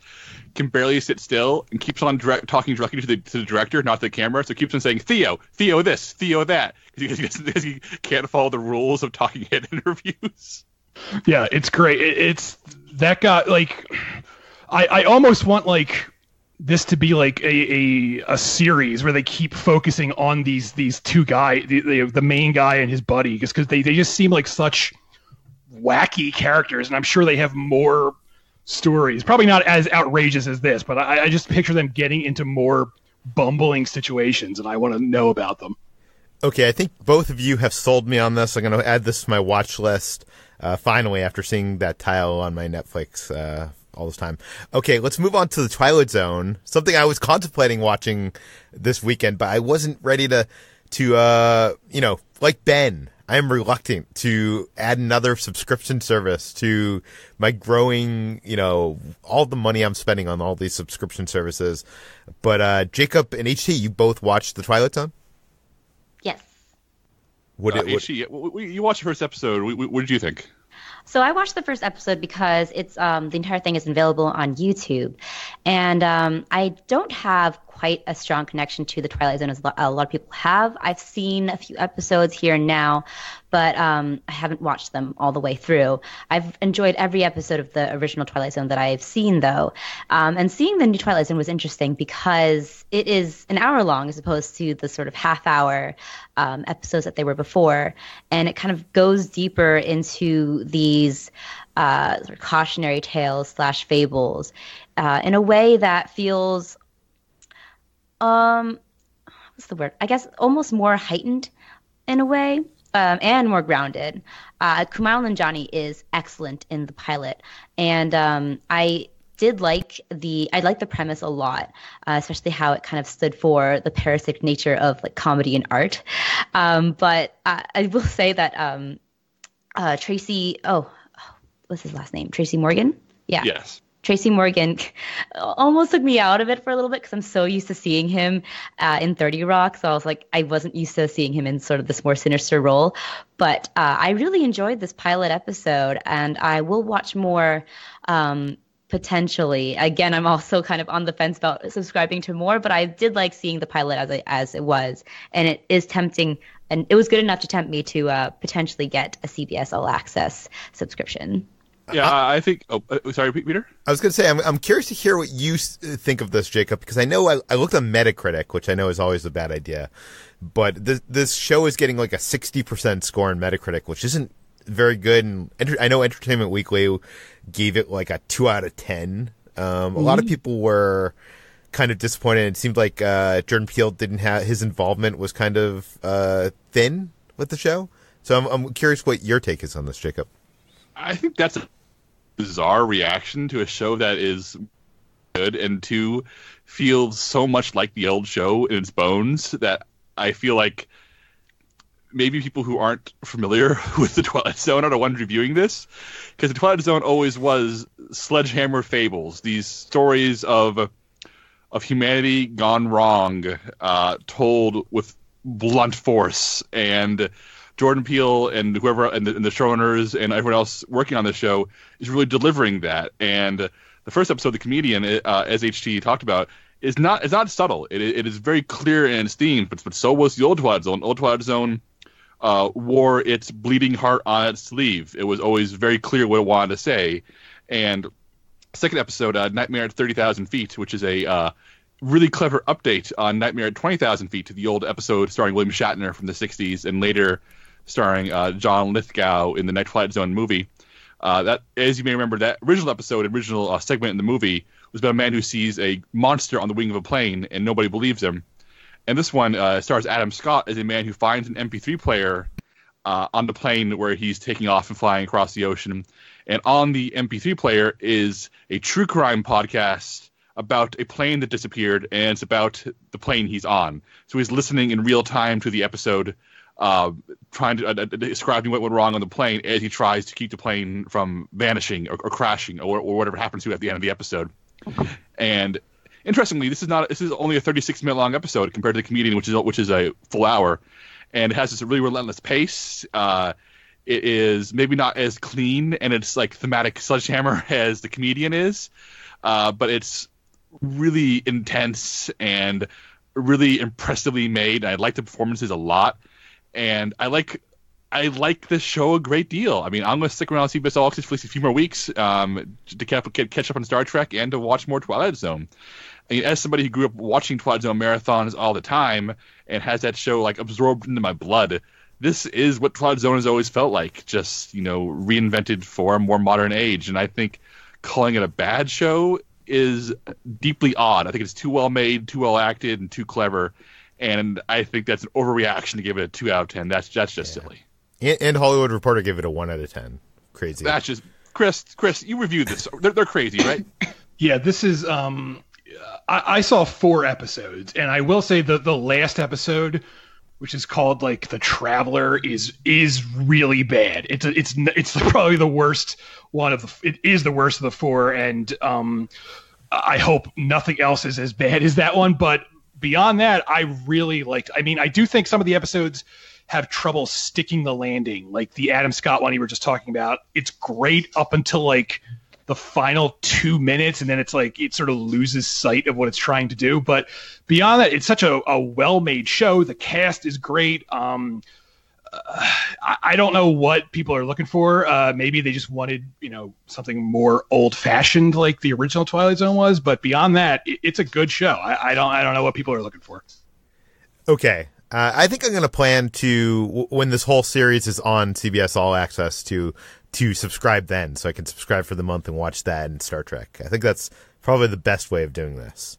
can barely sit still and keeps on talking directly to the director, not the camera. So keeps on saying, Theo this, Theo that, because he can't follow the rules of talking head interviews.
Yeah, it's great. It's that guy. Like, I almost want like this to be like a series where they keep focusing on these two guys, the main guy and his buddy, because they just seem like such wacky characters, and I'm sure they have more stories, probably not as outrageous as this, but I just picture them getting into more bumbling situations, and I want to know about them.
Okay, I think both of you have sold me on this. I'm going to add this to my watch list finally, after seeing that title on my Netflix all this time. Okay, let's move on to the Twilight Zone, something I was contemplating watching this weekend, but I wasn't ready to like Ben, I am reluctant to add another subscription service to my growing, all the money I'm spending on all these subscription services. But Jacob and HT, you both watched The Twilight Zone?
Yes.
HT, you watched the first episode. What did you think?
So I watched the first episode because it's the entire thing is available on YouTube, and I don't have quite a strong connection to the Twilight Zone as a lot of people have. I've seen a few episodes here and now, but I haven't watched them all the way through. I've enjoyed every episode of the original Twilight Zone that I've seen, though, and seeing the new Twilight Zone was interesting because it is an hour long as opposed to the sort of half-hour episodes that they were before, and it kind of goes deeper into these sort of cautionary tales / fables in a way that feels what's the word? I guess almost more heightened in a way, and more grounded. Kumail Nanjiani is excellent in the pilot, and I like the premise a lot, especially how it kind of stood for the parasitic nature of like comedy and art. But I will say that Tracy, what's his last name? Tracy Morgan? Yeah.
Yes.
Tracy Morgan almost took me out of it for a little bit because I'm so used to seeing him in 30 Rock. So I was like, I wasn't used to seeing him in sort of this more sinister role. But I really enjoyed this pilot episode, and I will watch more potentially. Again, I'm also kind of on the fence about subscribing to more, but I did like seeing the pilot as it was. And it is tempting, and it was good enough to tempt me to potentially get a CBS All Access subscription.
Yeah, I think. Oh, sorry, Peter.
I was going to say, I'm curious to hear what you think of this, Jacob, because I know I looked on Metacritic, which I know is always a bad idea, but this show is getting like a 60% score on Metacritic, which isn't very good. And I know Entertainment Weekly gave it like a 2 out of 10. A lot of people were kind of disappointed. It seemed like Jordan Peele didn't have his involvement was kind of thin with the show. So I'm curious what your take is on this, Jacob.
I think that's a bizarre reaction to a show that is good and to feel so much like the old show in its bones that I feel like maybe people who aren't familiar with the Twilight Zone are the ones reviewing this, because the Twilight Zone always was sledgehammer fables, these stories of humanity gone wrong, told with blunt force. And Jordan Peele and whoever and the showrunners and everyone else working on the show is really delivering that. And the first episode, the comedian, as HT talked about, is not subtle. It is very clear in its themes, but so was the old Twilight Zone. Old Twilight Zone wore its bleeding heart on its sleeve. It was always very clear what it wanted to say. And second episode, Nightmare at 30,000 Feet, which is a really clever update on Nightmare at 20,000 Feet, to the old episode starring William Shatner from the 60s and later starring John Lithgow in the Twilight Zone movie. That, as you may remember, that original segment in the movie was about a man who sees a monster on the wing of a plane and nobody believes him. And this one stars Adam Scott as a man who finds an MP3 player on the plane where he's taking off and flying across the ocean. And on the MP3 player is a true crime podcast about a plane that disappeared, and it's about the plane he's on. So he's listening in real time to the episode, trying to describing what went wrong on the plane as he tries to keep the plane from vanishing or crashing or whatever happens to it at the end of the episode. And interestingly, this is only a 36-minute long episode compared to the comedian, which is a full hour, and it has this really relentless pace. It is maybe not as clean and it's like thematic sledgehammer as the comedian is, but it's really intense and really impressively made. I like the performances a lot, and I like this show a great deal. I mean, I'm going to stick around and see this all for a few more weeks to catch up on Star Trek and to watch more Twilight Zone. I mean, as somebody who grew up watching Twilight Zone marathons all the time and has that show like absorbed into my blood, this is what Twilight Zone has always felt like, just, reinvented for a more modern age. And I think calling it a bad show is deeply odd. I think it's too well made, too well acted, and too clever. And I think that's an overreaction to give it a 2 out of 10. That's just silly.
And Hollywood Reporter gave it a 1 out of 10. Crazy.
That's just Chris. You reviewed this. They're crazy, right?
Yeah, this is. I saw 4 episodes, and I will say the last episode, which is called like The Traveler, is really bad. It's probably the worst one of the. It is the worst of the 4, and I hope nothing else is as bad as that one. But beyond that, I really liked. I mean, I do think some of the episodes have trouble sticking the landing, like the Adam Scott one you were just talking about. It's great up until like the final 2 minutes, and then it's like it sort of loses sight of what it's trying to do. But beyond that, it's such a well-made show. The cast is great. I don't know what people are looking for. Maybe they just wanted, something more old-fashioned like the original Twilight Zone was. But beyond that, it's a good show. I don't know what people are looking for.
Okay. I think I'm going to plan to, when this whole series is on CBS All Access, to subscribe then, so I can subscribe for the month and watch that and Star Trek. I think that's probably the best way of doing this.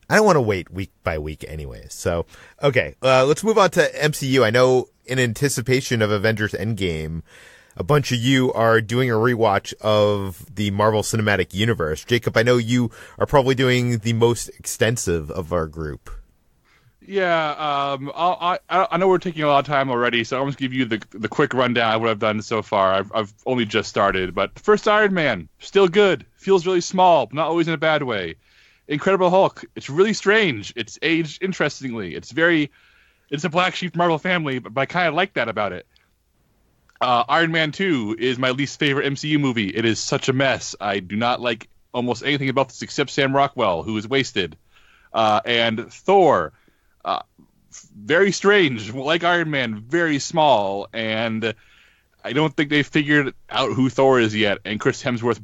I don't want to wait week by week anyways. So, okay, let's move on to MCU. I know in anticipation of Avengers Endgame, a bunch of you are doing a rewatch of the Marvel Cinematic Universe. Jacob, I know you are probably doing the most extensive of our group.
Yeah, I know we're taking a lot of time already, so I'm just give you the quick rundown of what I've done so far. I've only just started, but first Iron Man, still good. Feels really small, but not always in a bad way. Incredible Hulk, it's really strange. It's aged interestingly. It's a black sheep Marvel family, but I kind of like that about it. Iron Man 2 is my least favorite MCU movie. It is such a mess. I do not like almost anything about this except Sam Rockwell, who is wasted. And Thor, very strange, like Iron Man, very small, and I don't think they've figured out who Thor is yet. And Chris Hemsworth's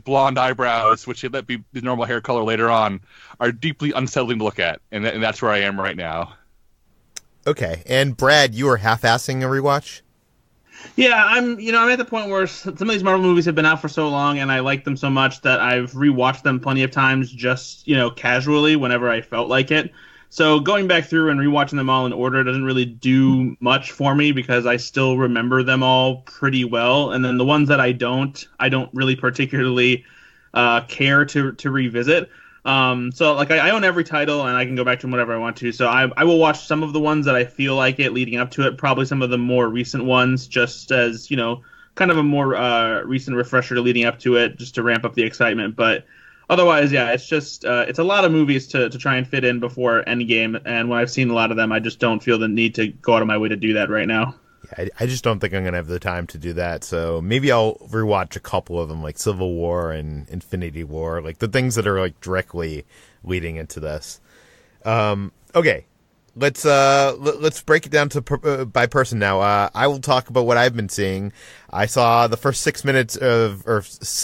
blonde eyebrows, which they let be his normal hair color later on, are deeply unsettling to look at, and that's where I am right now. Okay,
and Brad, you are half-assing a rewatch?
Yeah, I'm at the point where some of these Marvel movies have been out for so long, and I like them so much that I've rewatched them plenty of times, just casually whenever I felt like it. So going back through and rewatching them all in order doesn't really do much for me because I still remember them all pretty well. And then the ones that I don't really particularly care to revisit. So like I own every title and I can go back to them whenever I want to. So I will watch some of the ones that I feel like it leading up to it. Probably some of the more recent ones, just as kind of a more recent refresher to leading up to it, just to ramp up the excitement. But otherwise, yeah, it's just it's a lot of movies to try and fit in before Endgame. And when I've seen a lot of them, I just don't feel the need to go out of my way to do that right now.
I just don't think I'm going to have the time to do that. So maybe I'll rewatch a couple of them, like Civil War and Infinity War, like the things that are like directly leading into this. Okay, let's break it down to by person now. I will talk about what I've been seeing. I saw the first 6 minutes I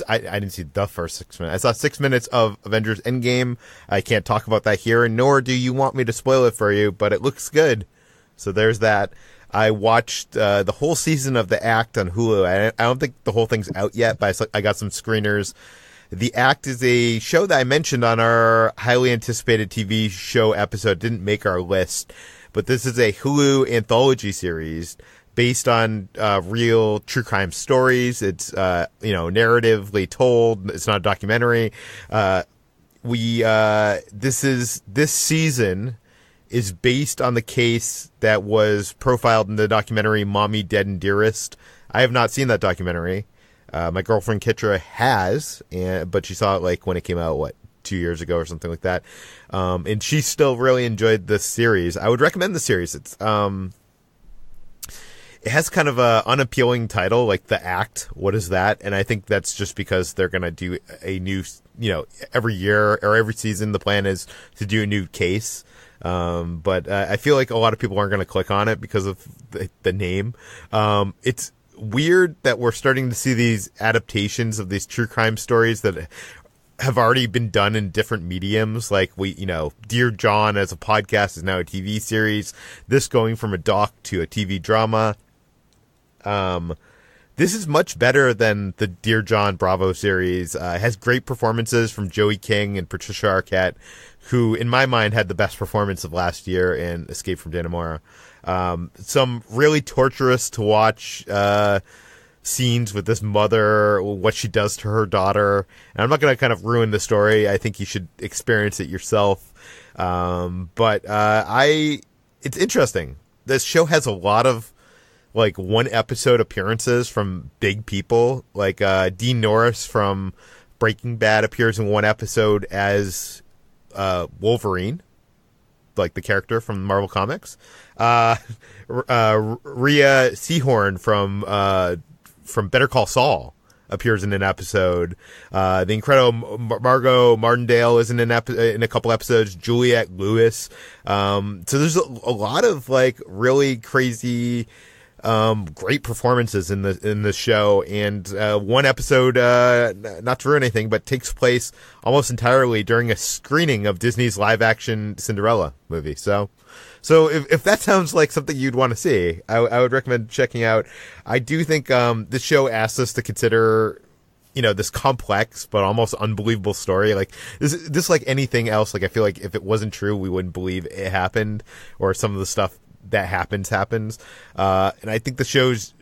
didn't see the first 6 minutes. I saw 6 minutes of Avengers Endgame. I can't talk about that here, nor do you want me to spoil it for you, but it looks good. So there's that. I watched the whole season of The Act on Hulu. I don't think the whole thing's out yet, but I got some screeners. The Act is a show that I mentioned on our highly anticipated TV show episode. Didn't make our list, but this is a Hulu anthology series based on real true crime stories. It's narratively told. It's not a documentary. This season is based on the case that was profiled in the documentary Mommy, Dead and Dearest. I have not seen that documentary. My girlfriend Kitra has, but she saw it like when it came out, 2 years ago or something like that. And she still really enjoyed this series. I would recommend the series. It has kind of a unappealing title, like The Act. What is that? And I think that's just because they're going to do a new, every year or every season, the plan is to do a new case. But I feel like a lot of people aren't going to click on it because of the name. It's weird that we're starting to see these adaptations of these true crime stories that have already been done in different mediums. Like Dear John as a podcast is now a TV series. This going from a doc to a TV drama. This is much better than the Dear John Bravo series. It has great performances from Joey King and Patricia Arquette, who, in my mind, had the best performance of last year in Escape from Dannemora. Some really torturous to watch scenes with this mother, what she does to her daughter. And I'm not going to kind of ruin the story. I think you should experience it yourself. But it's interesting. This show has a lot of one episode appearances from big people. Like Dean Norris from Breaking Bad appears in one episode as Wolverine, like the character from Marvel Comics. Rhea Seehorn from Better Call Saul appears in an episode. The incredible Margot Martindale is in a couple episodes. Juliette Lewis. So there's a lot of really crazy, great performances in the show, and one episode, not to ruin anything, but takes place almost entirely during a screening of Disney's live-action Cinderella movie. So if that sounds like something you'd want to see, I would recommend checking out. I do think this show asks us to consider, this complex but almost unbelievable story. Like this, like anything else. Like I feel like if it wasn't true, we wouldn't believe it happened, or some of the stuff that happens. And I think the show's,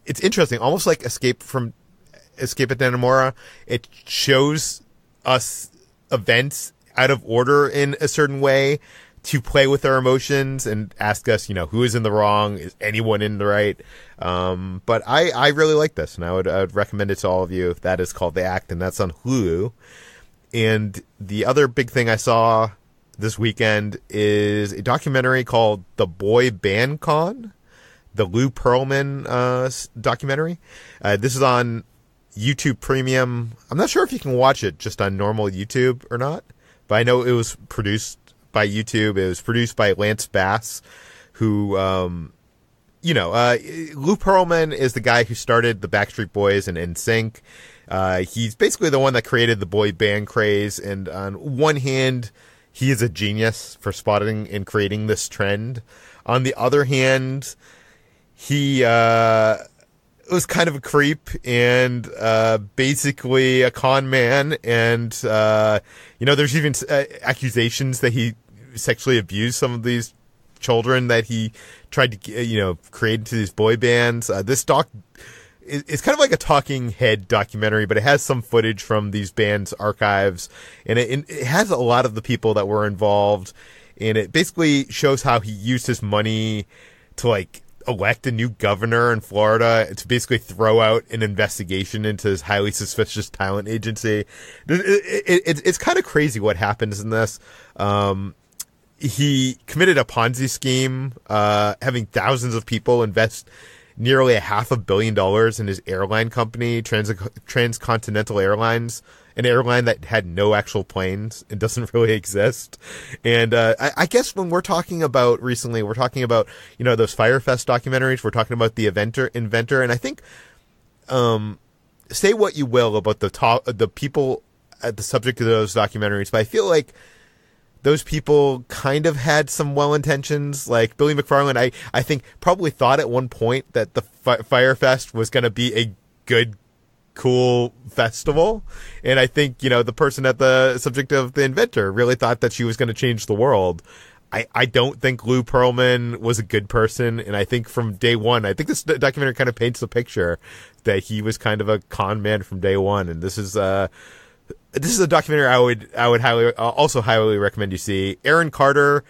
it's interesting, almost like Escape at Dannemora. It shows us events out of order in a certain way to play with our emotions and ask us, who is in the wrong? Is anyone in the right? But I really like this, and I would recommend it to all of you. That is called The Act, and that's on Hulu. And the other big thing I saw this weekend is a documentary called The Boy Band Con, the Lou Pearlman documentary. This is on YouTube Premium. I'm not sure if you can watch it just on normal YouTube or not, but I know it was produced by YouTube. It was produced by Lance Bass, who, Lou Pearlman is the guy who started the Backstreet Boys and NSYNC. He's basically the one that created the boy band craze, and on one hand, he is a genius for spotting and creating this trend. On the other hand, he was kind of a creep and basically a con man. And, there's even accusations that he sexually abused some of these children that he tried to, create into these boy bands. This doc it's kind of like a talking head documentary, but it has some footage from these bands' archives, and it has a lot of the people that were involved, and it basically shows how he used his money to like elect a new governor in Florida to basically throw out an investigation into his highly suspicious talent agency. It's kind of crazy what happens in this. He committed a Ponzi scheme, having thousands of people invest nearly $500 million in his airline company, Transcontinental Airlines, an airline that had no actual planes and doesn't really exist. And I guess when we're talking about recently, we're talking about, those Firefest documentaries, we're talking about the inventor, and I think say what you will about the people at the subject of those documentaries, but I feel like those people kind of had some well intentions. Like Billy McFarland, I think probably thought at one point that the Firefest was going to be a good, cool festival. And I think, the person at the subject of the inventor really thought that she was going to change the world. I don't think Lou Pearlman was a good person. And I think from day one, I think this documentary kind of paints the picture that he was kind of a con man from day one. And this is a documentary I would highly recommend you see. Aaron Carter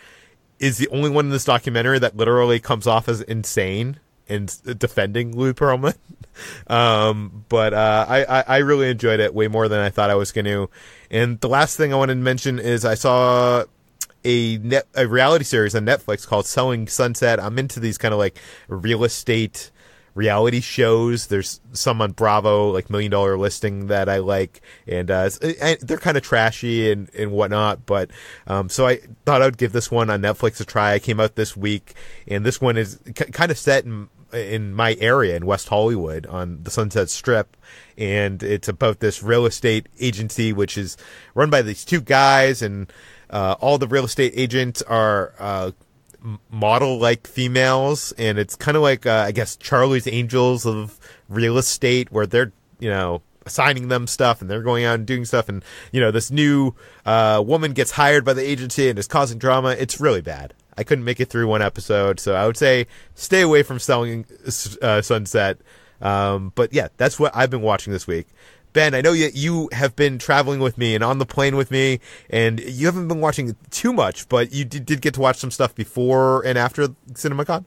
is the only one in this documentary that literally comes off as insane and defending Lou Pearlman. But I really enjoyed it way more than I thought I was going to. And the last thing I wanted to mention is I saw a reality series on Netflix called Selling Sunset. I'm into these kind of like real estate reality shows. There's some on Bravo, like $1 Million Listing, that I like, and they're kind of trashy and whatnot. But so I thought I would give this one on Netflix a try. It came out this week, and this one is kind of set in my area in West Hollywood on the Sunset Strip, and it's about this real estate agency which is run by these two guys, and all the real estate agents are model-like females, and it's kind of like I guess Charlie's Angels of real estate, where they're assigning them stuff and they're going out and doing stuff, and this new woman gets hired by the agency and is causing drama. It's really bad. I couldn't make it through one episode, so I would say stay away from Selling Sunset. But yeah, that's what I've been watching this week. Ben, I know you have been traveling with me and on the plane with me, and you haven't been watching too much, but you did get to watch some stuff before and after CinemaCon?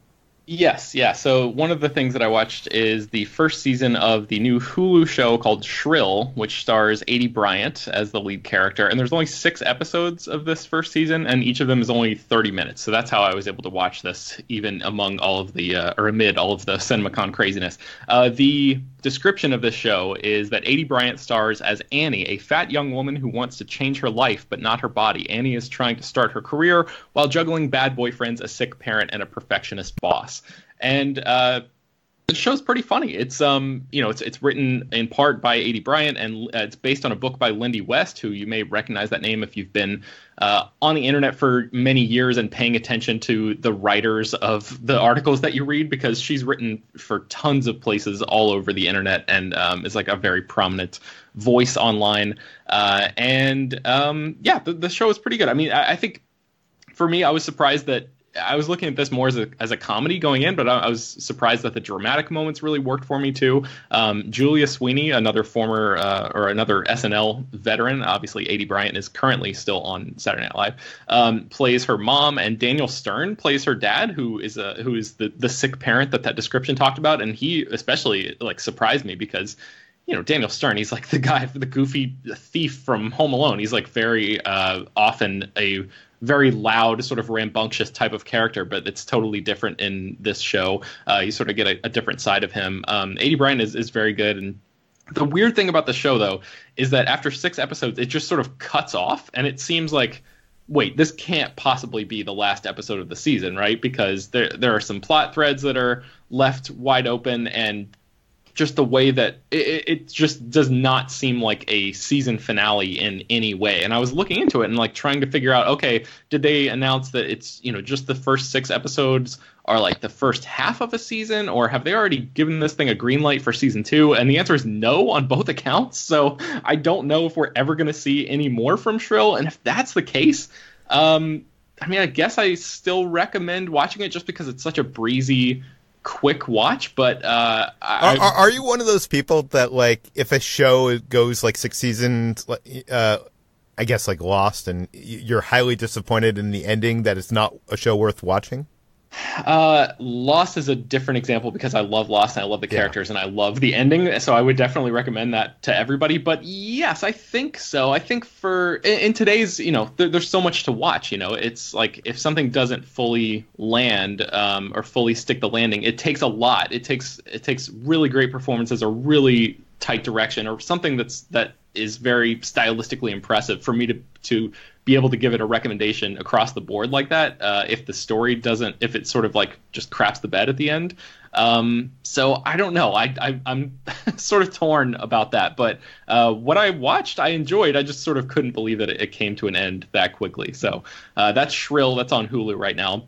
Yes, yeah. So one of the things that I watched is the first season of the new Hulu show called Shrill, which stars Aidy Bryant as the lead character. And there's only 6 episodes of this first season, and each of them is only 30 minutes. So that's how I was able to watch this, even among all of the, or amid all of the CinemaCon craziness. The description of this show is that Aidy Bryant stars as Annie, a fat young woman who wants to change her life, but not her body. Annie is trying to start her career while juggling bad boyfriends, a sick parent, and a perfectionist boss. And the show's pretty funny. It's it's written in part by Aidy Bryant, and it's based on a book by Lindy West, who you may recognize that name if you've been on the internet for many years and paying attention to the writers of the articles that you read, because she's written for tons of places all over the internet and is like a very prominent voice online. The show is pretty good. I mean, I think for me, I was surprised that I was looking at this more as a comedy going in, but I was surprised that the dramatic moments really worked for me too. Julia Sweeney, another former another SNL veteran, obviously Aidy Bryant is currently still on Saturday Night Live, plays her mom, and Daniel Stern plays her dad, who is the sick parent that description talked about, and he especially surprised me because Daniel Stern, he's like the guy, the goofy thief from Home Alone. He's like very often a very loud, sort of rambunctious type of character, but it's totally different in this show. You sort of get a different side of him. Aidy Bryant is very good. And the weird thing about the show, though, is that after 6 episodes, it just sort of cuts off, and it seems like, wait, this can't possibly be the last episode of the season, right? Because there are some plot threads that are left wide open, and just the way that it just does not seem like a season finale in any way. And I was looking into it and trying to figure out, okay, did they announce that it's, just the first 6 episodes are like the first half of a season, or have they already given this thing a green light for season 2? And the answer is no on both accounts. So I don't know if we're ever going to see any more from Shrill. And if that's the case, I guess I still recommend watching it just because it's such a breezy, quick watch, but
are you one of those people that, like, if a show goes like 6 seasons, I guess like Lost, and you're highly disappointed in the ending, that it's not a show worth watching?
Lost is a different example because I love Lost and I love the characters and I love the ending, so I would definitely recommend that to everybody. But yes, I think so. I think in today's, there's so much to watch. It's like if something doesn't fully land or fully stick the landing, it takes a lot. It takes really great performances or really tight direction or something that is very stylistically impressive for me to be able to give it a recommendation across the board like that, if the story doesn't, if it sort of like just craps the bed at the end. So I don't know. I'm sort of torn about that. But what I watched, I enjoyed. I just sort of couldn't believe that it came to an end that quickly. So that's Shrill. That's on Hulu right now.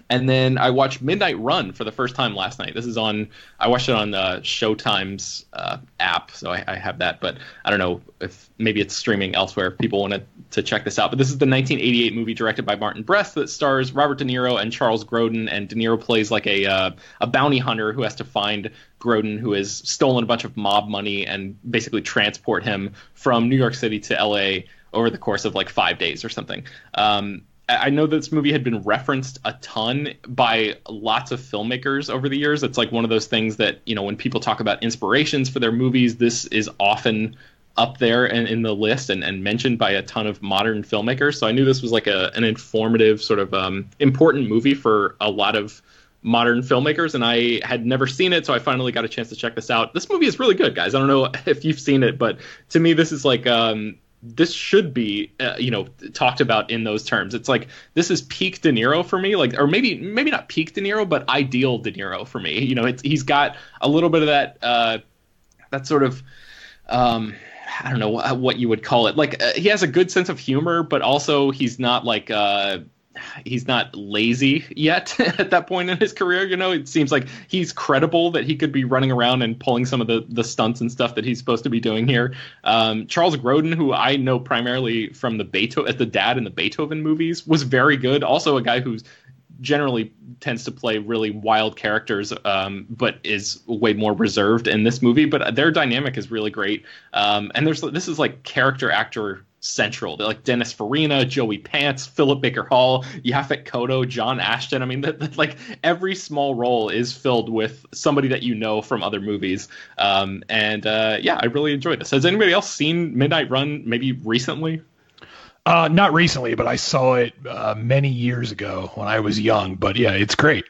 And then I watched Midnight Run for the first time last night. I watched it on Showtime's app, so I have that. But I don't know if maybe it's streaming elsewhere if people wanted to check this out. But this is the 1988 movie directed by Martin Brest that stars Robert De Niro and Charles Grodin. And De Niro plays like a bounty hunter who has to find Grodin, who has stolen a bunch of mob money, and basically transport him from New York City to L.A. over the course of like 5 days or something. I know this movie had been referenced a ton by lots of filmmakers over the years. It's like one of those things that, when people talk about inspirations for their movies, this is often up there in the list and mentioned by a ton of modern filmmakers. So I knew this was like an informative sort of important movie for a lot of modern filmmakers, and I had never seen it, so I finally got a chance to check this out. This movie is really good, guys. I don't know if you've seen it, but to me this is like this should be, talked about in those terms. It's like, this is peak De Niro for me, like, or maybe not peak De Niro, but ideal De Niro for me. He's got a little bit of that sort of, I don't know what you would call it. Like, he has a good sense of humor, but also he's not like, he's not lazy yet at that point in his career. It seems like he's credible that he could be running around and pulling some of the stunts and stuff that he's supposed to be doing here. Charles Grodin, who I know primarily from the dad in the Beethoven movies, was very good. Also a guy who's generally tends to play really wild characters, but is way more reserved in this movie. But their dynamic is really great. And this is like character actor central. They're like Dennis Farina, Joey Pants, Philip Baker Hall, Yaphet Kotto, John Ashton. I mean, like every small role is filled with somebody that you know from other movies. I really enjoyed this. Has anybody else seen Midnight Run maybe recently?
Not recently, but I saw it many years ago when I was young. But yeah, it's great.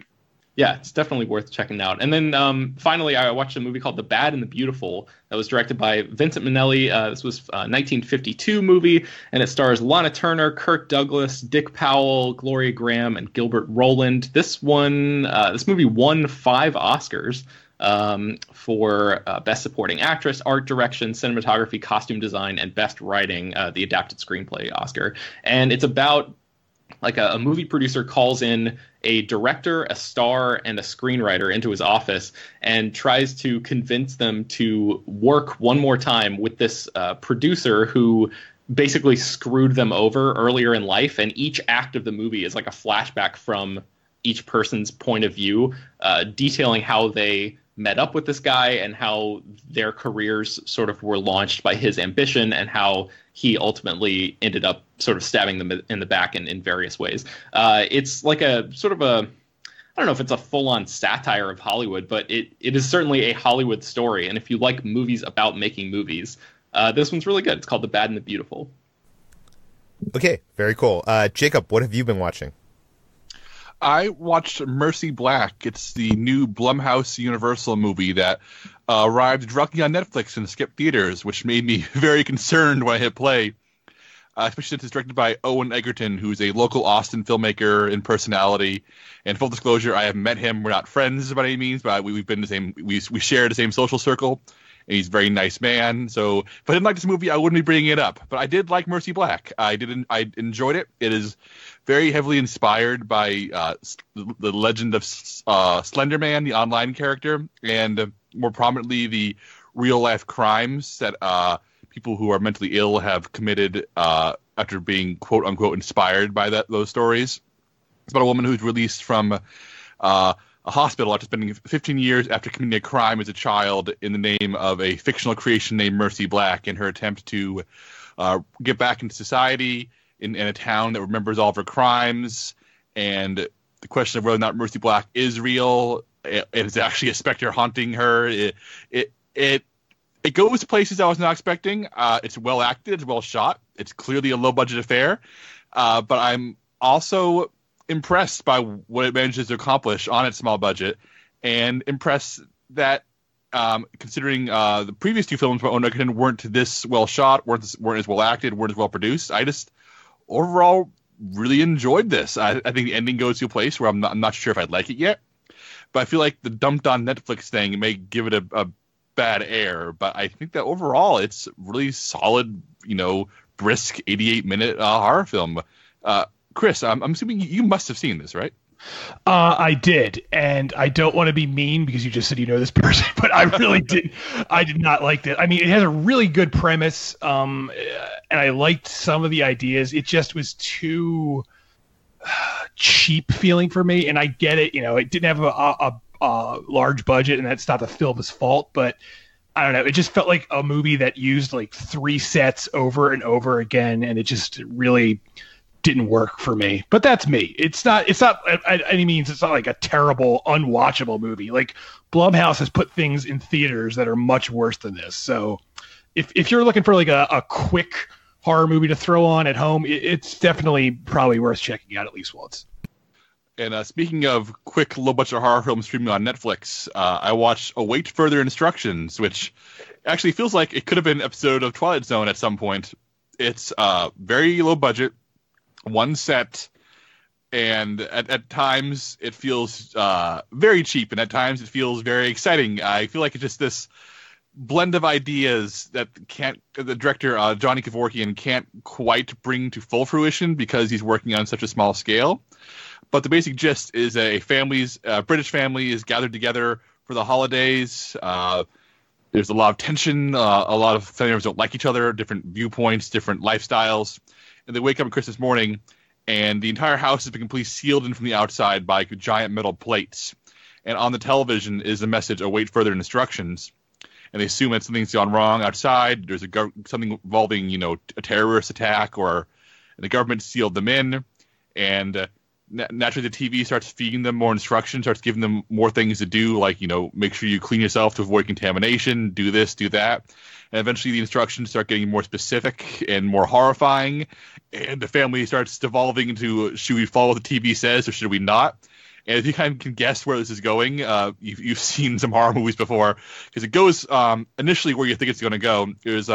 Yeah, it's definitely worth checking out. And then finally, I watched a movie called The Bad and the Beautiful that was directed by Vincent Minnelli. This was a 1952 movie, and it stars Lana Turner, Kirk Douglas, Dick Powell, Gloria Graham, and Gilbert Roland. This movie won 5 Oscars for Best Supporting Actress, Art Direction, Cinematography, Costume Design, and Best Writing, the Adapted Screenplay Oscar. And it's about like a movie producer calls in a director, a star, and a screenwriter into his office and tries to convince them to work one more time with this producer who basically screwed them over earlier in life. And each act of the movie is like a flashback from each person's point of view, detailing how they met up with this guy and how their careers sort of were launched by his ambition and how he ultimately ended up sort of stabbing them in the back in various ways. It's like a sort of I don't know if it's a full-on satire of Hollywood, but it is certainly a Hollywood story. And if you like movies about making movies, this one's really good. It's called The Bad and the Beautiful.
Okay, very cool. Jacob, what have you been watching?
I watched Mercy Black. It's the new Blumhouse Universal movie that arrived directly on Netflix and skipped theaters, which made me very concerned when I hit play, especially since it's directed by Owen Egerton, who's a local Austin filmmaker and personality. And full disclosure, I haven't met him. We're not friends by any means, but we've been we share the same social circle, and he's a very nice man. So if I didn't like this movie, I wouldn't be bringing it up. But I did like Mercy Black. I enjoyed it. It is very heavily inspired by the legend of Slender Man, the online character, and more prominently the real-life crimes that people who are mentally ill have committed after being quote-unquote inspired by those stories. It's about a woman who's released from a hospital after spending 15 years after committing a crime as a child in the name of a fictional creation named Mercy Black, in her attempt to get back into society in a town that remembers all of her crimes. And the question of whether or not Mercy Black is real, it is actually a specter haunting her. It goes places I was not expecting. It's well acted, it's well shot. It's clearly a low budget affair, but I'm also impressed by what it manages to accomplish on its small budget, and impressed that considering the previous two films by WonderCon weren't this well shot, weren't as well acted, weren't as well produced. I just overall really enjoyed this. I think the ending goes to a place where I'm not sure if I'd like it yet, but I feel like the dumped on Netflix thing may give it a bad air. But I think that overall it's really solid, brisk 88-minute horror film. Chris, I'm assuming you must have seen this, right?
I did, and I don't want to be mean because you just said you know this person, but I really did. I did not like it. I mean, it has a really good premise, and I liked some of the ideas. It just was too cheap feeling for me, and I get it. It didn't have a large budget, and that's not the film's fault, but I don't know. It just felt like a movie that used like 3 sets over and over again, and it just really didn't work for me. But that's me. It's not at any means, it's not like a terrible, unwatchable movie. Like, Blumhouse has put things in theaters that are much worse than this. So if you're looking for like a quick horror movie to throw on at home, it's definitely probably worth checking out at least once.
And speaking of quick, low-budget horror films streaming on Netflix, I watched Await Further Instructions, which actually feels like it could have been an episode of Twilight Zone at some point. It's very low budget, one set, and at times it feels very cheap, and at times it feels very exciting. I feel like it's just this blend of ideas that the director Johnny Kevorkian can't quite bring to full fruition because he's working on such a small scale. But the basic gist is a British family is gathered together for the holidays. There's a lot of tension. A lot of family members don't like each other, different viewpoints, different lifestyles. And they wake up on Christmas morning, and the entire house has been completely sealed in from the outside by giant metal plates. And on the television is the message, await further instructions. And they assume that something's gone wrong outside. There's something involving, a terrorist attack, or the government sealed them in. And naturally the TV starts feeding them more instructions, starts giving them more things to do, like, make sure you clean yourself to avoid contamination, do this, do that. And eventually the instructions start getting more specific and more horrifying, and the family starts devolving into, should we follow what the TV says or should we not? And if you kind of can guess where this is going, you've seen some horror movies before, because it goes initially where you think it's going to go. There's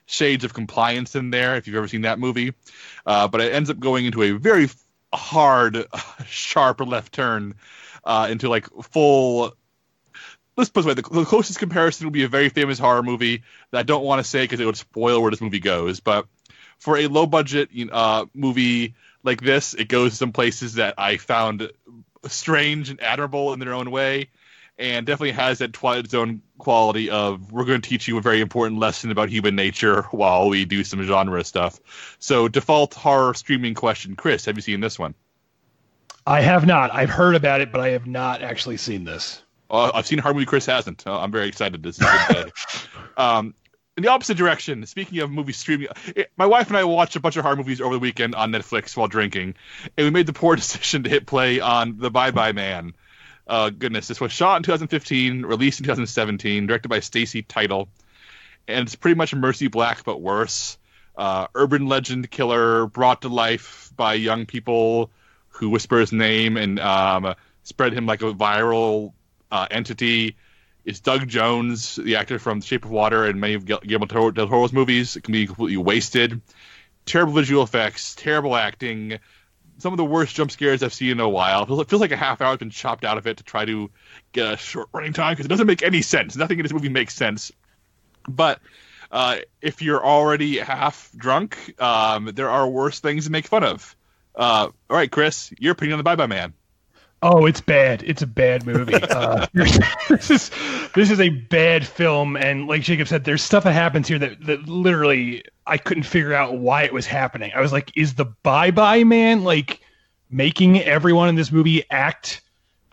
shades of Compliance in there, if you've ever seen that movie. But it ends up going into a very hard, sharp left turn into like full. Let's put it this way: the closest comparison would be a very famous horror movie that I don't want to say because it would spoil where this movie goes. But for a low budget movie like this, it goes to some places that I found strange and admirable in their own way, and definitely has that Twilight Zone quality of, we're going to teach you a very important lesson about human nature while we do some genre stuff. So, default horror streaming question. Chris, have you seen this one?
I have not. I've heard about it, but I have not actually seen this.
I've seen a horror movie Chris hasn't. I'm very excited. This is good. In the opposite direction, speaking of movie streaming, my wife and I watched a bunch of horror movies over the weekend on Netflix while drinking, and we made the poor decision to hit play on The Bye-Bye Man. Goodness, this was shot in 2015, released in 2017, directed by Stacy Title, and it's pretty much Mercy Black but worse. Urban legend killer brought to life by young people who whisper his name and spread him like a viral entity. It's Doug Jones, the actor from The Shape of Water and many of Guillermo del Toro's movies. It can be completely wasted. Terrible visual effects, terrible acting. Some of the worst jump scares I've seen in a while. It feels like a half hour has been chopped out of it to try to get a short running time because it doesn't make any sense. Nothing in this movie makes sense. But if you're already half drunk, there are worse things to make fun of. All right, Chris, your opinion on The Bye-Bye Man.
Oh, it's bad. It's a bad movie. This is a bad film, and like Jacob said, there's stuff that happens here that literally I couldn't figure out why it was happening. I was like, is the Bye-Bye Man like making everyone in this movie act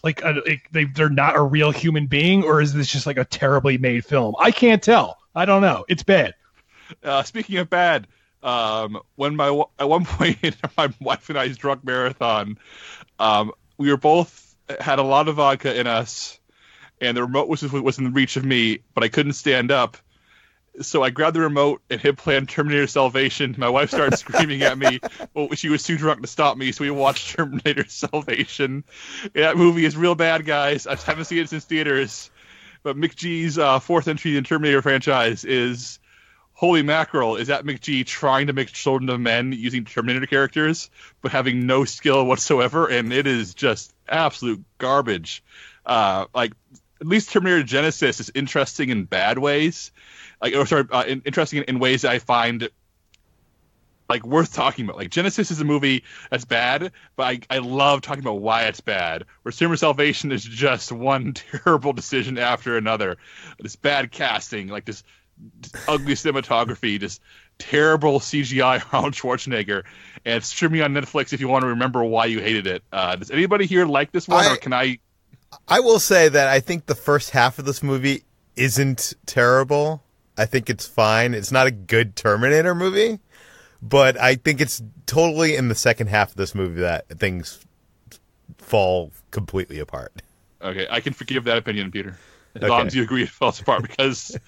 they're not a real human being, or is this just like a terribly made film? I can't tell. I don't know. It's bad.
Speaking of bad, when at one point in my wife and I's drunk marathon, we were both had a lot of vodka in us, and the remote was in reach of me, but I couldn't stand up. So I grabbed the remote and hit play on Terminator Salvation. My wife started screaming at me. Well, she was too drunk to stop me, so we watched Terminator Salvation. That movie is real bad, guys. I haven't seen it since theaters. But McGee's fourth entry in the Terminator franchise is, holy mackerel, is that McGee trying to make children of men using Terminator characters, but having no skill whatsoever, and it is just absolute garbage. At least Terminator Genesis is interesting in bad ways. Interesting in ways that I find worth talking about. Like, Genesis is a movie that's bad, but I love talking about why it's bad. Where Terminator Salvation is just one terrible decision after another. This bad casting, this ugly cinematography, just terrible CGI Arnold Schwarzenegger, and it's streaming on Netflix if you want to remember why you hated it. Does anybody here like this one, or can I?
I will say that I think the first half of this movie isn't terrible. I think it's fine. It's not a good Terminator movie, but I think it's totally in the second half of this movie that things fall completely apart.
Okay, I can forgive that opinion, Peter. As long as you agree it falls apart, because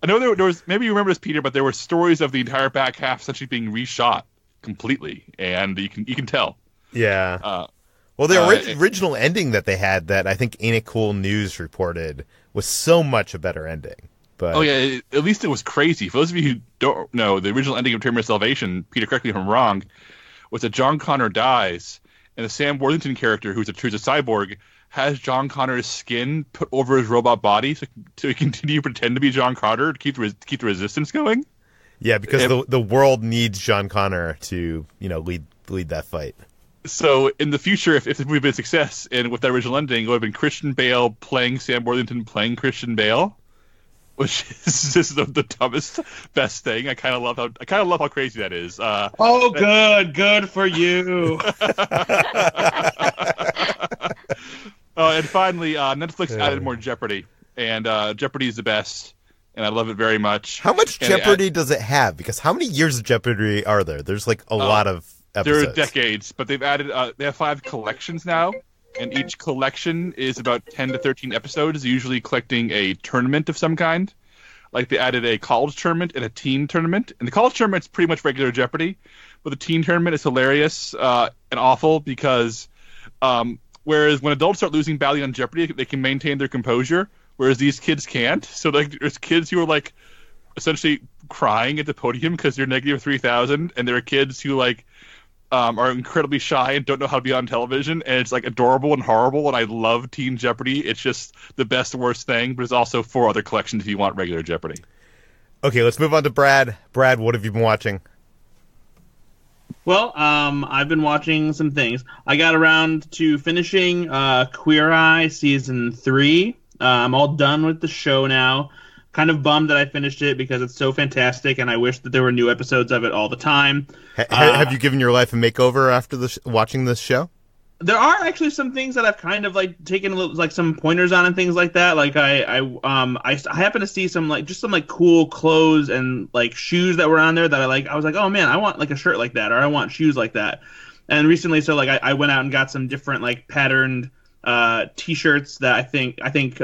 I know there was, maybe you remember this, Peter, but there were stories of the entire back half essentially being reshot completely, and you can tell.
Yeah. Well, the original ending that they had, that I think Ain't It Cool News reported, was so much a better ending. But... Oh
yeah, at least it was crazy. For those of you who don't know, the original ending of Terminator Salvation, Peter, correct me if I'm wrong, was that John Connor dies, and the Sam Worthington character, who's a cyborg, has John Connor's skin put over his robot body so he continue to pretend to be John Connor to keep the resistance going.
Yeah, because the world needs John Connor to lead that fight.
So in the future, if the movie had been a success, and with that original ending, it would have been Christian Bale playing Sam Worthington playing Christian Bale, which is just the dumbest, best thing. I kind of love how crazy that is.
Good for you.
And finally, Netflix added more Jeopardy, and Jeopardy is the best, and I love it very much.
How much Jeopardy does it have? Because how many years of Jeopardy are there? There's a lot of episodes.
There are decades, but they've added. They have 5 collections now, and each collection is about 10 to 13 episodes, usually collecting a tournament of some kind. Like, they added a college tournament and a teen tournament, and the college tournament's pretty much regular Jeopardy, but the teen tournament is hilarious and awful because. Whereas when adults start losing badly on Jeopardy, they can maintain their composure, whereas these kids can't. So there's kids who are essentially crying at the podium because they're negative 3,000, and there are kids who are incredibly shy and don't know how to be on television, and it's adorable and horrible. And I love Teen Jeopardy. It's just the best worst thing, but it's also 4 other collections if you want regular Jeopardy. Okay, let's move on to Brad. Brad, what have you been watching?
Well, I've been watching some things. I got around to finishing Queer Eye Season 3. I'm all done with the show now. Kind of bummed that I finished it because it's so fantastic, and I wish that there were new episodes of it all the time.
Have you given your life a makeover after watching this show?
There are actually some things that I've kind of taken a little, some pointers on and things like that. I happen to see some cool clothes and shoes that were on there that I was like, oh man, I want a shirt like that, or I want shoes like that. And recently, so I went out and got some different patterned T-shirts that I think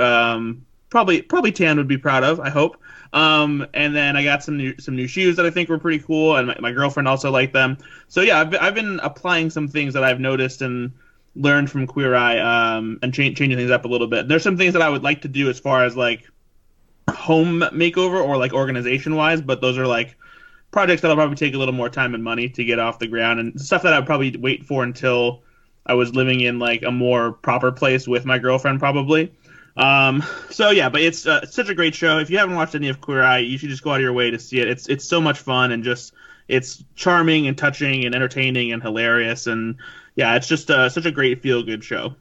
probably Tan would be proud of. I hope. And then I got some new shoes that I think were pretty cool, and my girlfriend also liked them. So yeah, I've been applying some things that I've noticed and learned from Queer Eye, and changing things up a little bit. There's some things that I would like to do as far as home makeover or organization wise, but those are projects that'll probably take a little more time and money to get off the ground, and stuff that I'd probably wait for until I was living in a more proper place with my girlfriend probably. So yeah, but it's such a great show. If you haven't watched any of Queer Eye, you should just go out of your way to see it. It's so much fun, and just it's charming and touching and entertaining and hilarious, and yeah, it's just such a great feel-good show.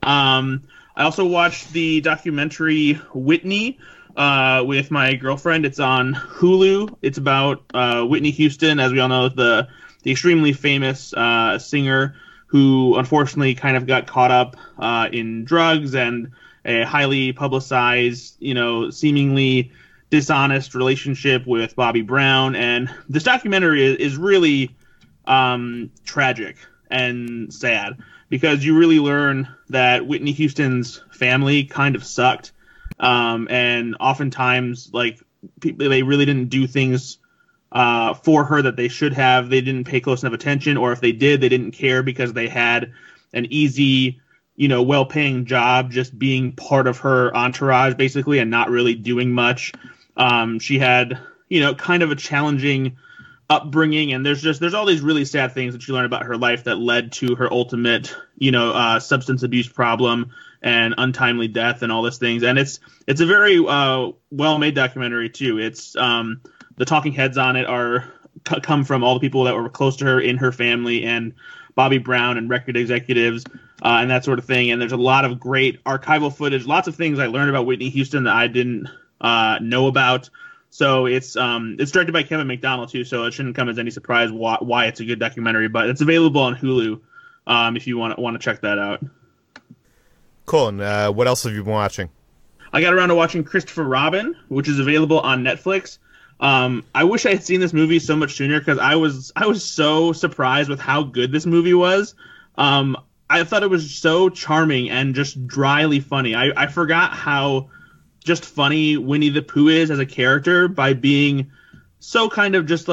I also watched the documentary Whitney with my girlfriend. It's on Hulu. It's about Whitney Houston, as we all know, the extremely famous singer who unfortunately kind of got caught up in drugs and a highly publicized, seemingly dishonest relationship with Bobby Brown. And this documentary is really tragic and sad, because you really learn that Whitney Houston's family kind of sucked. And oftentimes, like, they really didn't do things for her that they should have. They didn't pay close enough attention, or if they did, they didn't care because they had an easy, well-paying job just being part of her entourage, basically, and not really doing much. She had, kind of a challenging upbringing, and there's all these really sad things that you learn about her life that led to her ultimate, substance abuse problem and untimely death and all these things. And it's a very well-made documentary too. It's the talking heads on it come from all the people that were close to her in her family, and Bobby Brown and record executives and that sort of thing. And there's a lot of great archival footage, lots of things I learned about Whitney Houston that I didn't know about. So it's directed by Kevin McDonald too, so it shouldn't come as any surprise why it's a good documentary. But it's available on Hulu if you want to check that out.
Cool. And what else have you been watching?
I got around to watching Christopher Robin, which is available on Netflix. I wish I had seen this movie so much sooner, because I was so surprised with how good this movie was. I thought it was so charming and just dryly funny. I forgot how just funny Winnie the Pooh is as a character by being so kind of just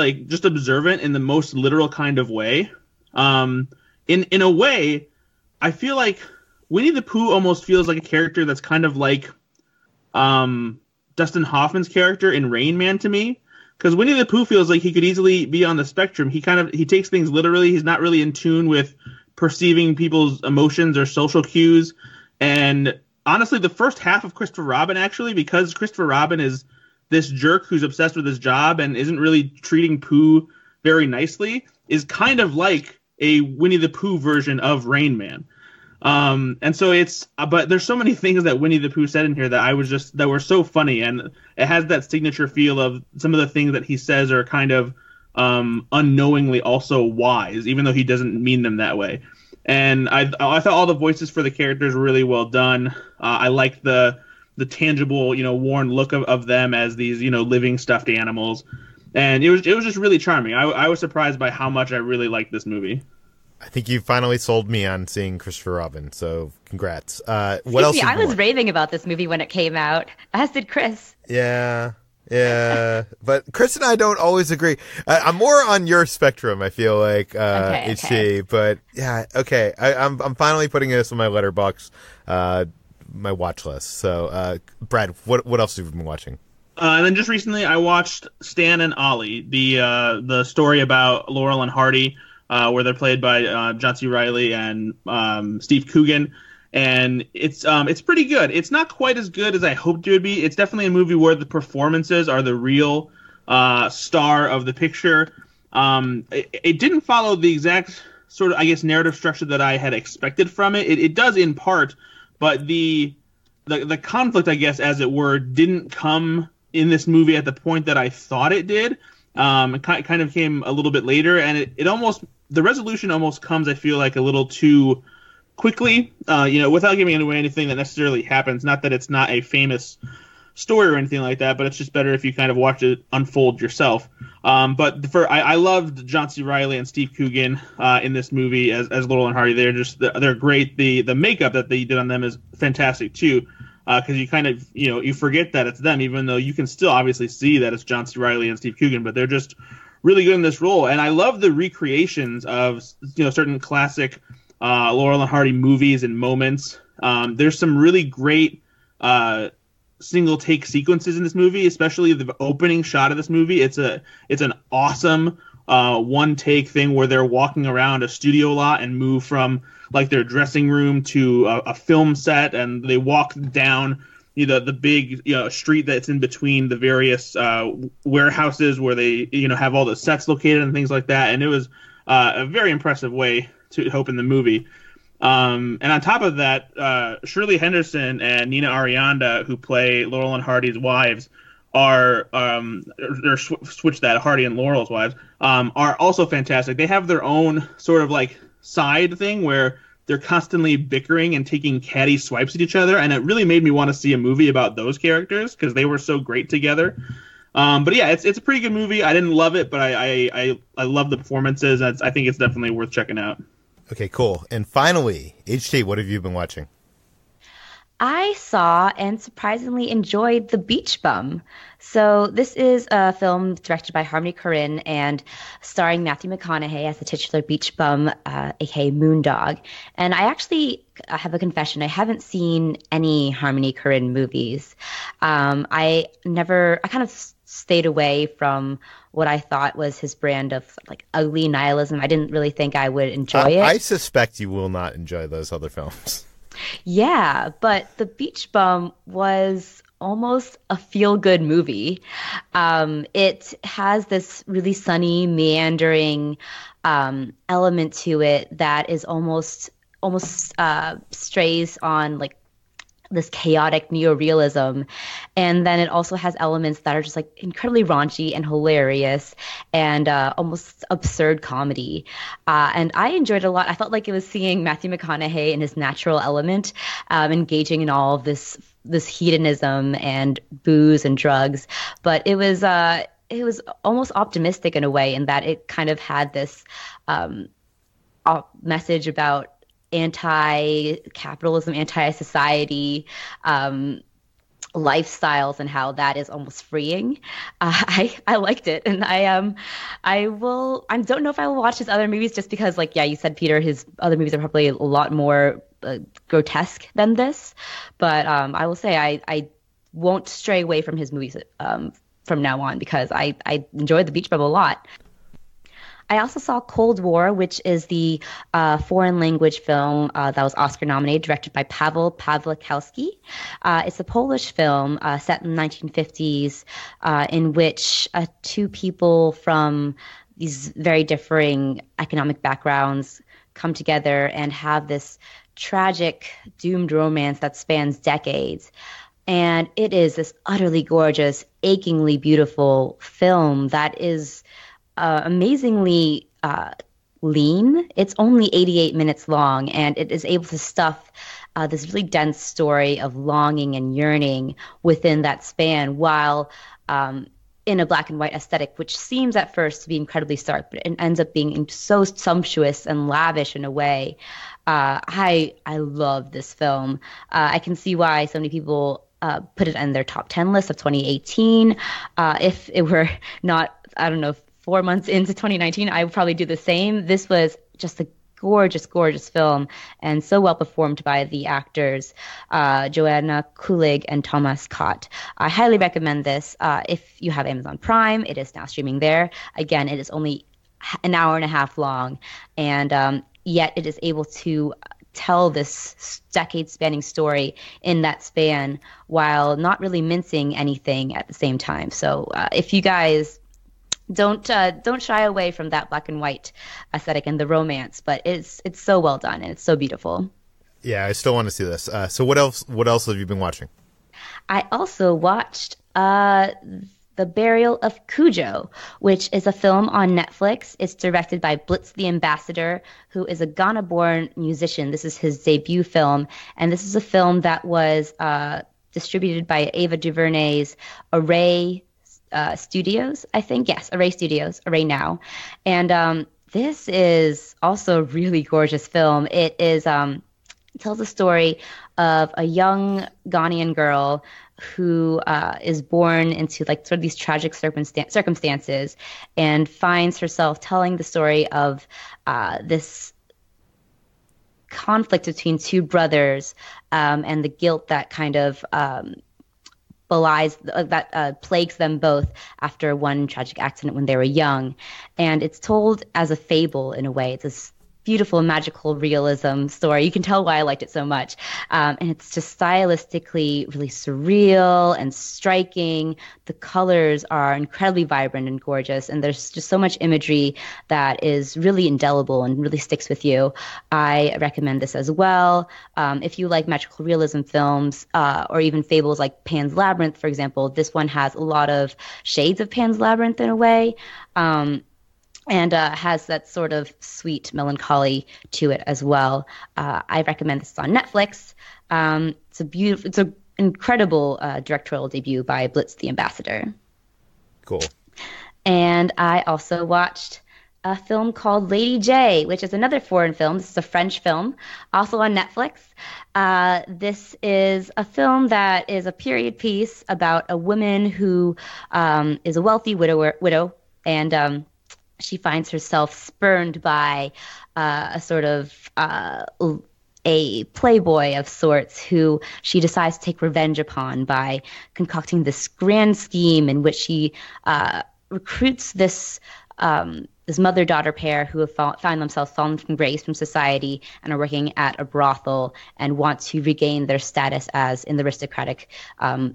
observant in the most literal kind of way. In a way, I feel like Winnie the Pooh almost feels like a character that's kind of like Dustin Hoffman's character in Rain Man to me, because Winnie the Pooh feels like he could easily be on the spectrum. He takes things literally. He's not really in tune with perceiving people's emotions or social cues. And honestly, the first half of Christopher Robin, actually, because Christopher Robin is this jerk who's obsessed with his job and isn't really treating Pooh very nicely, is kind of like a Winnie the Pooh version of Rain Man. And so but there's so many things that Winnie the Pooh said in here that were so funny, and it has that signature feel of some of the things that he says are kind of unknowingly also wise, even though he doesn't mean them that way. And I thought all the voices for the characters were really well done. I liked the tangible, worn look of them as these, living stuffed animals. And it was just really charming. I was surprised by how much I really liked this movie.
I think you finally sold me on seeing Christopher Robin, so congrats. What else?
I was raving about this movie when it came out, as did Chris.
Yeah, but Chris and I don't always agree. I'm more on your spectrum, I feel like, HT. But yeah, okay. I'm finally putting this on my letterbox, my watch list. So, Brad, what else have you been watching?
And then just recently, I watched Stan and Ollie, the story about Laurel and Hardy, where they're played by John C. Reilly and Steve Coogan. And it's pretty good. It's not quite as good as I hoped it would be. It's definitely a movie where the performances are the real star of the picture. It didn't follow the exact sort of, I guess, narrative structure that I had expected from it. It does in part, but the conflict, I guess, as it were, didn't come in this movie at the point that I thought it did. It kind of came a little bit later, and the resolution almost comes, I feel like, a little too quickly, without giving away anything that necessarily happens. Not that it's not a famous story or anything like that, but it's just better if you kind of watch it unfold yourself. But I loved John C. Reilly and Steve Coogan in this movie as Laurel and Hardy. They're great. The makeup that they did on them is fantastic too, because you kind of you forget that it's them, even though you can still obviously see that it's John C. Reilly and Steve Coogan. But they're just really good in this role, and I love the recreations of certain classic Laurel and Hardy movies and moments. There's some really great single take sequences in this movie, especially the opening shot of this movie. It's an awesome one take thing where they're walking around a studio lot and move from like their dressing room to a film set, and they walk down the big street that's in between the various warehouses where they have all the sets located and things like that. And it was a very impressive way to open the movie. And on top of that, Shirley Henderson and Nina Arianda, who play Laurel and Hardy's wives, are switch that Hardy and Laurel's wives, are also fantastic. They have their own sort of like side thing where they're constantly bickering and taking catty swipes at each other, and it really made me want to see a movie about those characters because they were so great together. But yeah, it's a pretty good movie. I didn't love it, but I love the performances. I think it's definitely worth checking out.
Okay, cool. And finally, HT, what have you been watching?
I saw and surprisingly enjoyed The Beach Bum. So this is a film directed by Harmony Korine and starring Matthew McConaughey as the titular beach bum, aka Moondog. And I actually have a confession. I haven't seen any Harmony Korine movies. I kind of stayed away from what I thought was his brand of like ugly nihilism. I didn't really think I would enjoy it.
I suspect you will not enjoy those other films.
Yeah, but The Beach Bum was almost a feel-good movie. It has this really sunny, meandering element to it that is almost strays on like this chaotic neorealism, and then it also has elements that are just like incredibly raunchy and hilarious and almost absurd comedy, and I enjoyed it a lot. I felt like it was seeing Matthew McConaughey in his natural element, engaging in all of this hedonism and booze and drugs, but it was almost optimistic in a way in that it kind of had this message about anti-capitalism, anti-society lifestyles, and how that is almost freeing. I liked it, and I don't know if I will watch his other movies just because, like, yeah, you said, Peter, his other movies are probably a lot more grotesque than this. But I will say I won't stray away from his movies from now on because I enjoyed The Beach Bum a lot. I also saw Cold War, which is the foreign language film that was Oscar nominated, directed by Paweł Pawlikowski. It's a Polish film set in the 1950s in which two people from these very differing economic backgrounds come together and have this tragic, doomed romance that spans decades. And it is this utterly gorgeous, achingly beautiful film that is amazingly lean. It's only 88 minutes long, and it is able to stuff this really dense story of longing and yearning within that span, while in a black and white aesthetic, which seems at first to be incredibly stark, but it ends up being so sumptuous and lavish in a way. I love this film. I can see why so many people put it on their top 10 list of 2018. If it were not, I don't know, 4 months into 2019, I would probably do the same. This was just a gorgeous, gorgeous film, and so well performed by the actors, Joanna Kulig and Thomas Kott. I highly recommend this. If you have Amazon Prime, it is now streaming there. Again, it is only an hour and a half long, and yet it is able to tell this decade-spanning story in that span while not really mincing anything at the same time. So if you guys don't shy away from that black and white aesthetic and the romance, but it's so well done and it's so beautiful.
Yeah, I still want to see this. So what else have you been watching?
I also watched The Burial of Cujo, which is a film on Netflix. It's directed by Blitz the Ambassador, who is a Ghana-born musician. This is his debut film, and this is a film that was distributed by Ava DuVernay's Array Studios, I think. Yes, Array Studios, Array Now. And this is also a really gorgeous film. It is tells the story of a young Ghanaian girl who is born into like sort of these tragic circumstances and finds herself telling the story of this conflict between two brothers and the guilt that kind of belies that plagues them both after one tragic accident when they were young. And it's told as a fable in a way. It's this beautiful magical realism story. You can tell why I liked it so much. And it's just stylistically really surreal and striking. The colors are incredibly vibrant and gorgeous, and there's just so much imagery that is really indelible and really sticks with you. I recommend this as well. If you like magical realism films or even fables like Pan's Labyrinth, for example, this one has a lot of shades of Pan's Labyrinth in a way. and has that sort of sweet melancholy to it as well. I recommend this on Netflix. It's an incredible directorial debut by Blitz the Ambassador.
Cool.
And I also watched a film called Lady J, which is another foreign film. This is a French film, also on Netflix. This is a film that is a period piece about a woman who is a wealthy widow, and she finds herself spurned by a sort of a playboy of sorts who she decides to take revenge upon by concocting this grand scheme in which she recruits this mother-daughter pair who have found themselves fallen from grace from society and are working at a brothel and want to regain their status as in the aristocratic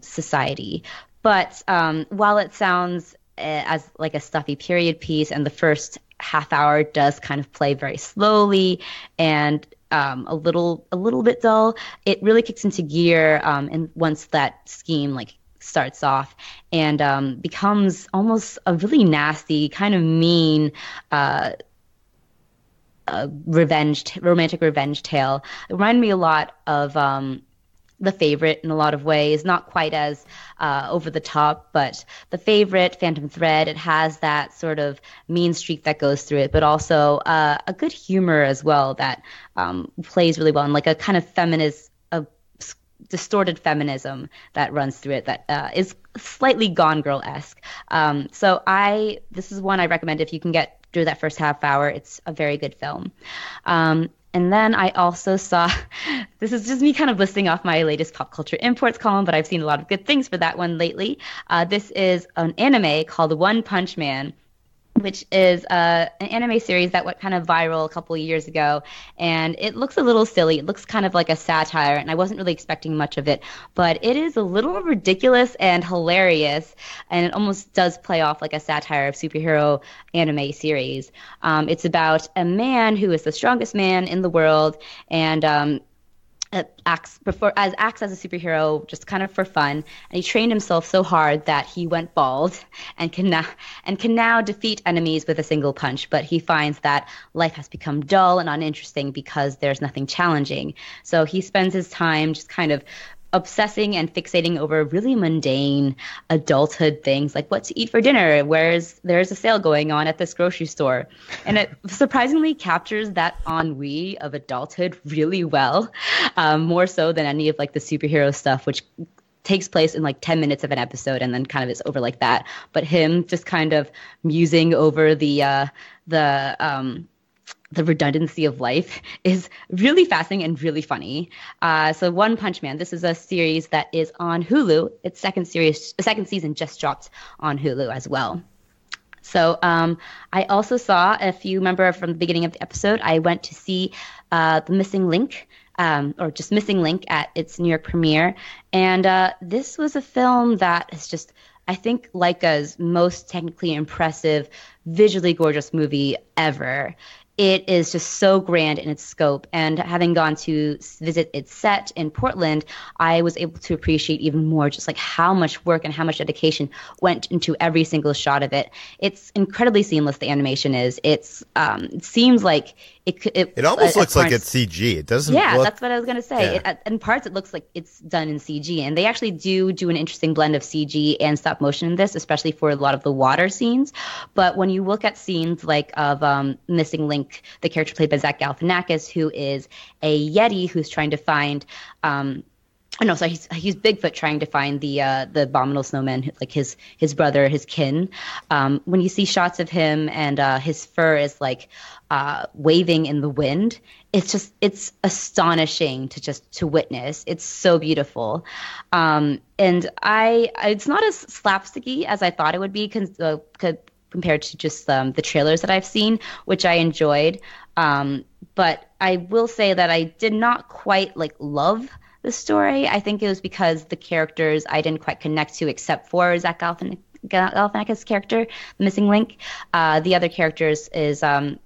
society. But while it sounds as like a stuffy period piece, and the first half hour does kind of play very slowly and a little bit dull, it really kicks into gear and once that scheme starts off and becomes almost a really nasty, kind of mean romantic revenge tale. It reminded me a lot of The Favorite in a lot of ways, not quite as over the top, but The Favorite, Phantom Thread, it has that sort of mean streak that goes through it, but also a good humor as well that plays really well, and like a kind of distorted feminism that runs through it that is slightly Gone Girl-esque. So this is one I recommend if you can get through that first half hour. It's a very good film. And then I also saw, this is just me kind of listing off my latest pop culture imports column, but I've seen a lot of good things for that one lately. This is an anime called One Punch Man, which is an anime series that went kind of viral a couple of years ago. And it looks a little silly. It looks kind of like a satire, and I wasn't really expecting much of it. But it is a little ridiculous and hilarious, and it almost does play off like a satire of superhero anime series. It's about a man who is the strongest man in the world, and acts as a superhero just kind of for fun, and he trained himself so hard that he went bald and can now defeat enemies with a single punch. But he finds that life has become dull and uninteresting because there's nothing challenging. So he spends his time just kind of obsessing and fixating over really mundane adulthood things like what to eat for dinner, there's a sale going on at this grocery store. And it surprisingly captures that ennui of adulthood really well, more so than any of like the superhero stuff, which takes place in like 10 minutes of an episode and then kind of is over like that. But him just kind of musing over the redundancy of life is really fascinating and really funny. So One Punch Man, this is a series that is on Hulu. Its second season just dropped on Hulu as well. So I also saw, if you remember from the beginning of the episode, I went to see The Missing Link, or just Missing Link at its New York premiere. And this was a film that is just, I think, Laika's most technically impressive, visually gorgeous movie ever. It is just so grand in its scope, and having gone to visit its set in Portland, I was able to appreciate even more just like how much work and how much dedication went into every single shot of it. It's incredibly seamless, the animation is. It seems like it
almost looks like it's CG. It doesn't.
Yeah,
look,
that's what I was gonna say.
Yeah.
In parts, it looks like it's done in CG, and they actually do an interesting blend of CG and stop motion in this, especially for a lot of the water scenes. But when you look at scenes like of Missing Link, the character played by Zach Galifianakis, who is a Yeti who's trying to find. He's Bigfoot trying to find the abominable snowman, like his brother, his kin. When you see shots of him and his fur is like waving in the wind, it's astonishing to witness. It's so beautiful, and it's not as slapsticky as I thought it would be compared to just the trailers that I've seen, which I enjoyed. But I will say that I did not quite love the story. I think it was because the characters I didn't quite connect to, except for Zach Galifianakis' character, the Missing Link. The other characters is an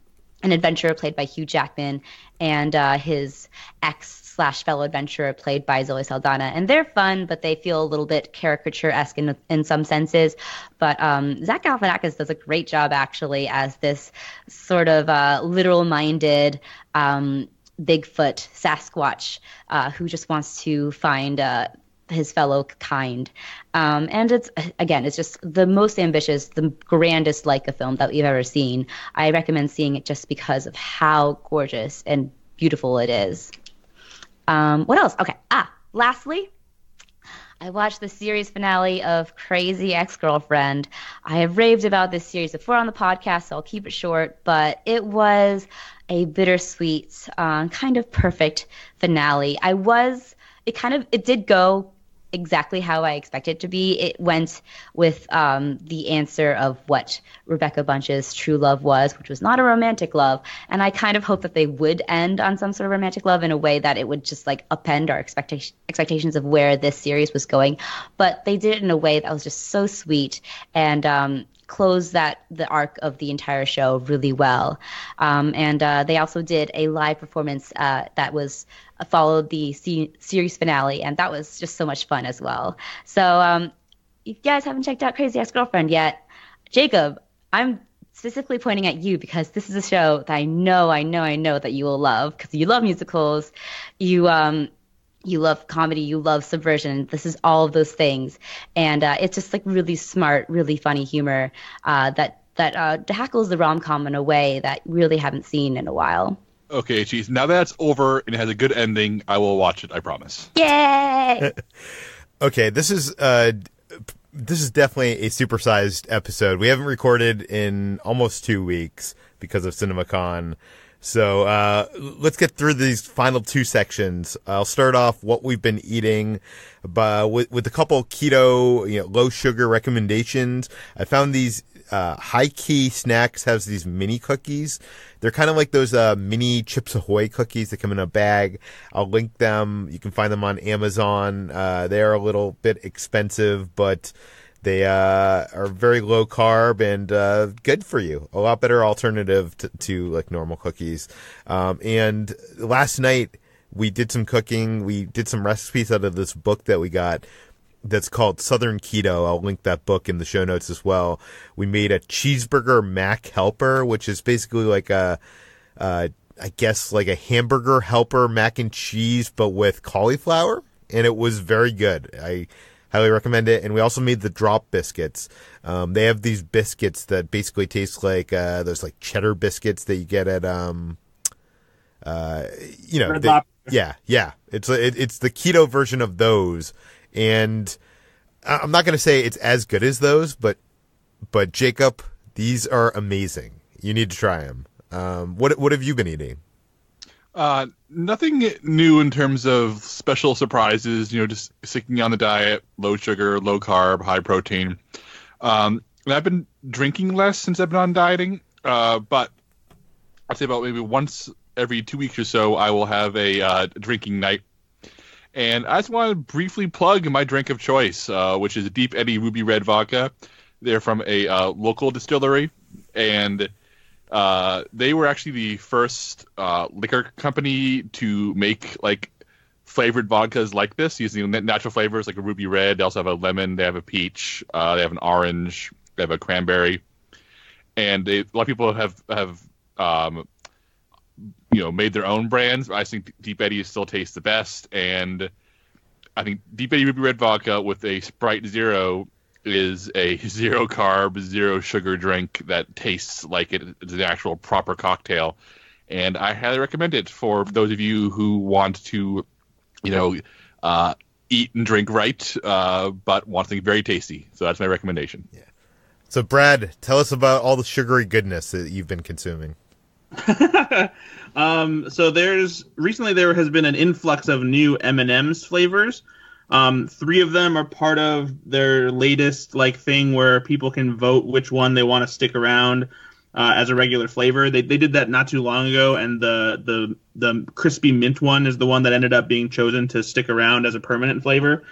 adventurer played by Hugh Jackman and his ex slash fellow adventurer played by Zoe Saldana. And they're fun, but they feel a little bit caricature-esque in some senses. But Zach Galifianakis does a great job, actually, as this sort of literal-minded Bigfoot Sasquatch who just wants to find his fellow kind. And it's just the most ambitious, the grandest Leica film that we've ever seen. I recommend seeing it just because of how gorgeous and beautiful it is. What else? Okay. Lastly, I watched the series finale of Crazy Ex-Girlfriend. I have raved about this series before on the podcast, so I'll keep it short, but it was a bittersweet, kind of perfect finale. It did go exactly how I expected it to be. It went with the answer of what Rebecca Bunch's true love was, which was not a romantic love. And I kind of hoped that they would end on some sort of romantic love in a way that it would just like upend our expectations of where this series was going. But they did it in a way that was just so sweet and closed the arc of the entire show really well. And they also did a live performance that was followed the series finale, and that was just so much fun as well. So if you guys haven't checked out Crazy Ex-Girlfriend yet, Jacob, I'm specifically pointing at you because this is a show that I know that you will love because you love musicals, you love comedy, you love subversion. This is all of those things, and it's just like really smart, really funny humor that tackles the rom-com in a way that we really haven't seen in a while.
Okay, geez. Now that it's over and it has a good ending, I will watch it. I promise.
Yay!
Okay, this is definitely a supersized episode. We haven't recorded in almost 2 weeks because of CinemaCon. So let's get through these final two sections. I'll start off what we've been eating with a couple keto, low sugar recommendations. I found these High Key Snacks has these mini cookies. They're kind of like those mini Chips Ahoy cookies that come in a bag. I'll link them. You can find them on Amazon. They are a little bit expensive, but they are very low carb and good for you. A lot better alternative to like normal cookies. And last night we did some cooking. We did some recipes out of this book that we got that's called Southern Keto. I'll link that book in the show notes as well. We made a cheeseburger mac helper, which is basically like I guess like a hamburger helper mac and cheese, but with cauliflower. And it was very good. I highly recommend it. And we also made the drop biscuits. They have these biscuits that basically taste like those like cheddar biscuits that you get at yeah. It's the keto version of those. And I'm not going to say it's as good as those, but Jacob, these are amazing. You need to try them. What have you been eating?
Nothing new in terms of special surprises. Just sticking on the diet, low sugar, low carb, high protein. And I've been drinking less since I've been on dieting. But I'd say about maybe once every 2 weeks or so, I will have a drinking night. And I just want to briefly plug my drink of choice, which is Deep Eddy Ruby Red Vodka. They're from a local distillery, and they were actually the first liquor company to make like flavored vodkas like this, using natural flavors like a ruby red. They also have a lemon. They have a peach. They have an orange. They have a cranberry. And a lot of people have made their own brands. I think Deep Eddy still tastes the best, and I think Deep Eddy Ruby Red Vodka with a Sprite Zero is a zero carb, zero sugar drink that tastes like it's an actual proper cocktail, and I highly recommend it for those of you who want to, eat and drink right, but want something very tasty. So that's my recommendation.
Yeah. So Brad, tell us about all the sugary goodness that you've been consuming.
So recently there has been an influx of new M&M's flavors. 3 of them are part of their latest thing where people can vote which one they want to stick around as a regular flavor. They did that not too long ago, and the crispy mint one is the one that ended up being chosen to stick around as a permanent flavor.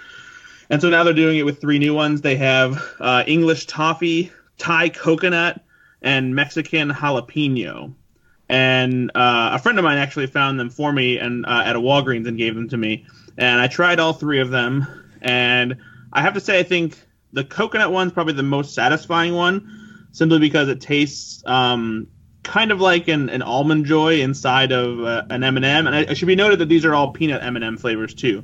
And so now they're doing it with 3 new ones. They have English toffee, Thai coconut, and Mexican jalapeno. and a friend of mine actually found them for me and at a Walgreens and gave them to me. And I tried all 3 of them, and I have to say I think the coconut one's probably the most satisfying one, simply because it tastes kind of like an Almond Joy inside of an M&M. And it should be noted that these are all peanut M&M flavors too.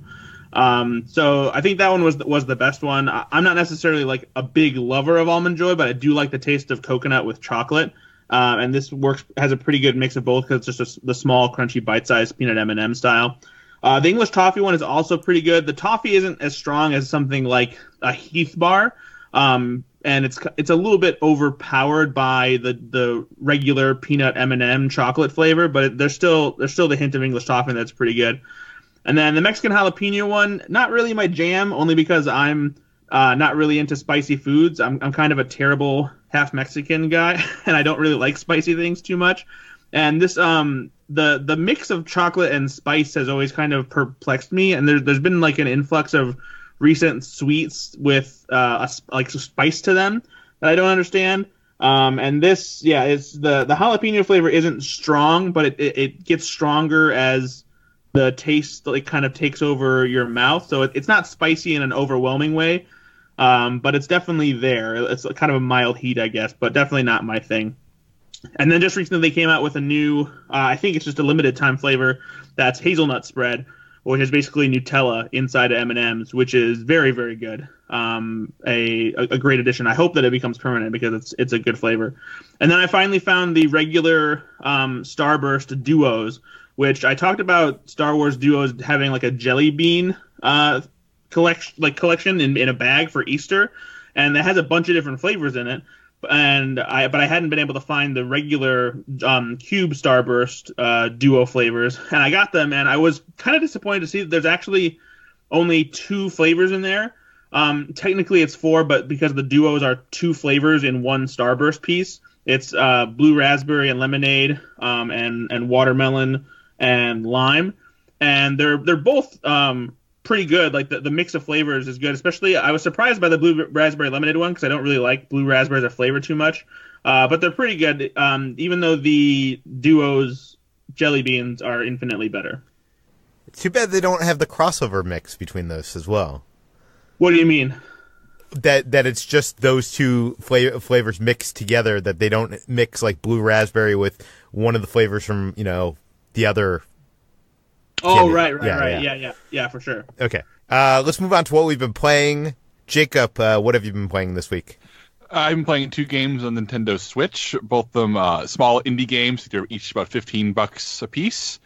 So I think that one was the best one. I'm not necessarily like a big lover of Almond Joy, but I do like the taste of coconut with chocolate. And this has a pretty good mix of both because it's just the small, crunchy, bite-sized peanut M&M style. The English toffee one is also pretty good. The toffee isn't as strong as something like a Heath bar, and it's a little bit overpowered by the regular peanut M&M chocolate flavor, but there's still the hint of English toffee that's pretty good. And then the Mexican jalapeno one, not really my jam, only because I'm not really into spicy foods. I'm kind of a terrible half Mexican guy, and I don't really like spicy things too much. And this the mix of chocolate and spice has always kind of perplexed me, and there's been like an influx of recent sweets with like spice to them that I don't understand. And this, it's the jalapeno flavor isn't strong, but it gets stronger as the taste like kind of takes over your mouth. So it's not spicy in an overwhelming way, but it's definitely there. It's kind of a mild heat, I guess, but definitely not my thing. And then just recently they came out with a new, I think it's just a limited time flavor, that's hazelnut spread, which is basically Nutella inside of M&Ms, which is very, very good. A great addition. I hope that it becomes permanent because it's a good flavor. And then I finally found the regular Starburst Duos, which I talked about Star Wars Duos having like a jelly bean collection in a bag for Easter, and it has a bunch of different flavors in it. But I hadn't been able to find the regular Cube Starburst Duo flavors, and I got them, and I was kind of disappointed to see that there's actually only 2 flavors in there. Technically it's 4, but because the Duos are 2 flavors in one Starburst piece, it's blue raspberry and lemonade, and watermelon and lime, and they're both pretty good. Like the mix of flavors is good. Especially, I was surprised by the blue raspberry lemonade one because I don't really like blue raspberries as a flavor too much. But they're pretty good. Even though the Duo's jelly beans are infinitely better.
It's too bad they don't have the crossover mix between those as well.
What do you mean?
That it's just those 2 flavors mixed together. That they don't mix like blue raspberry with one of the flavors from the other.
Oh, right. Yeah, for sure.
Okay. Let's move on to what we've been playing. Jacob, what have you been playing this week?
I've been playing 2 games on Nintendo Switch, both of them small indie games. They're each about $15 a piece.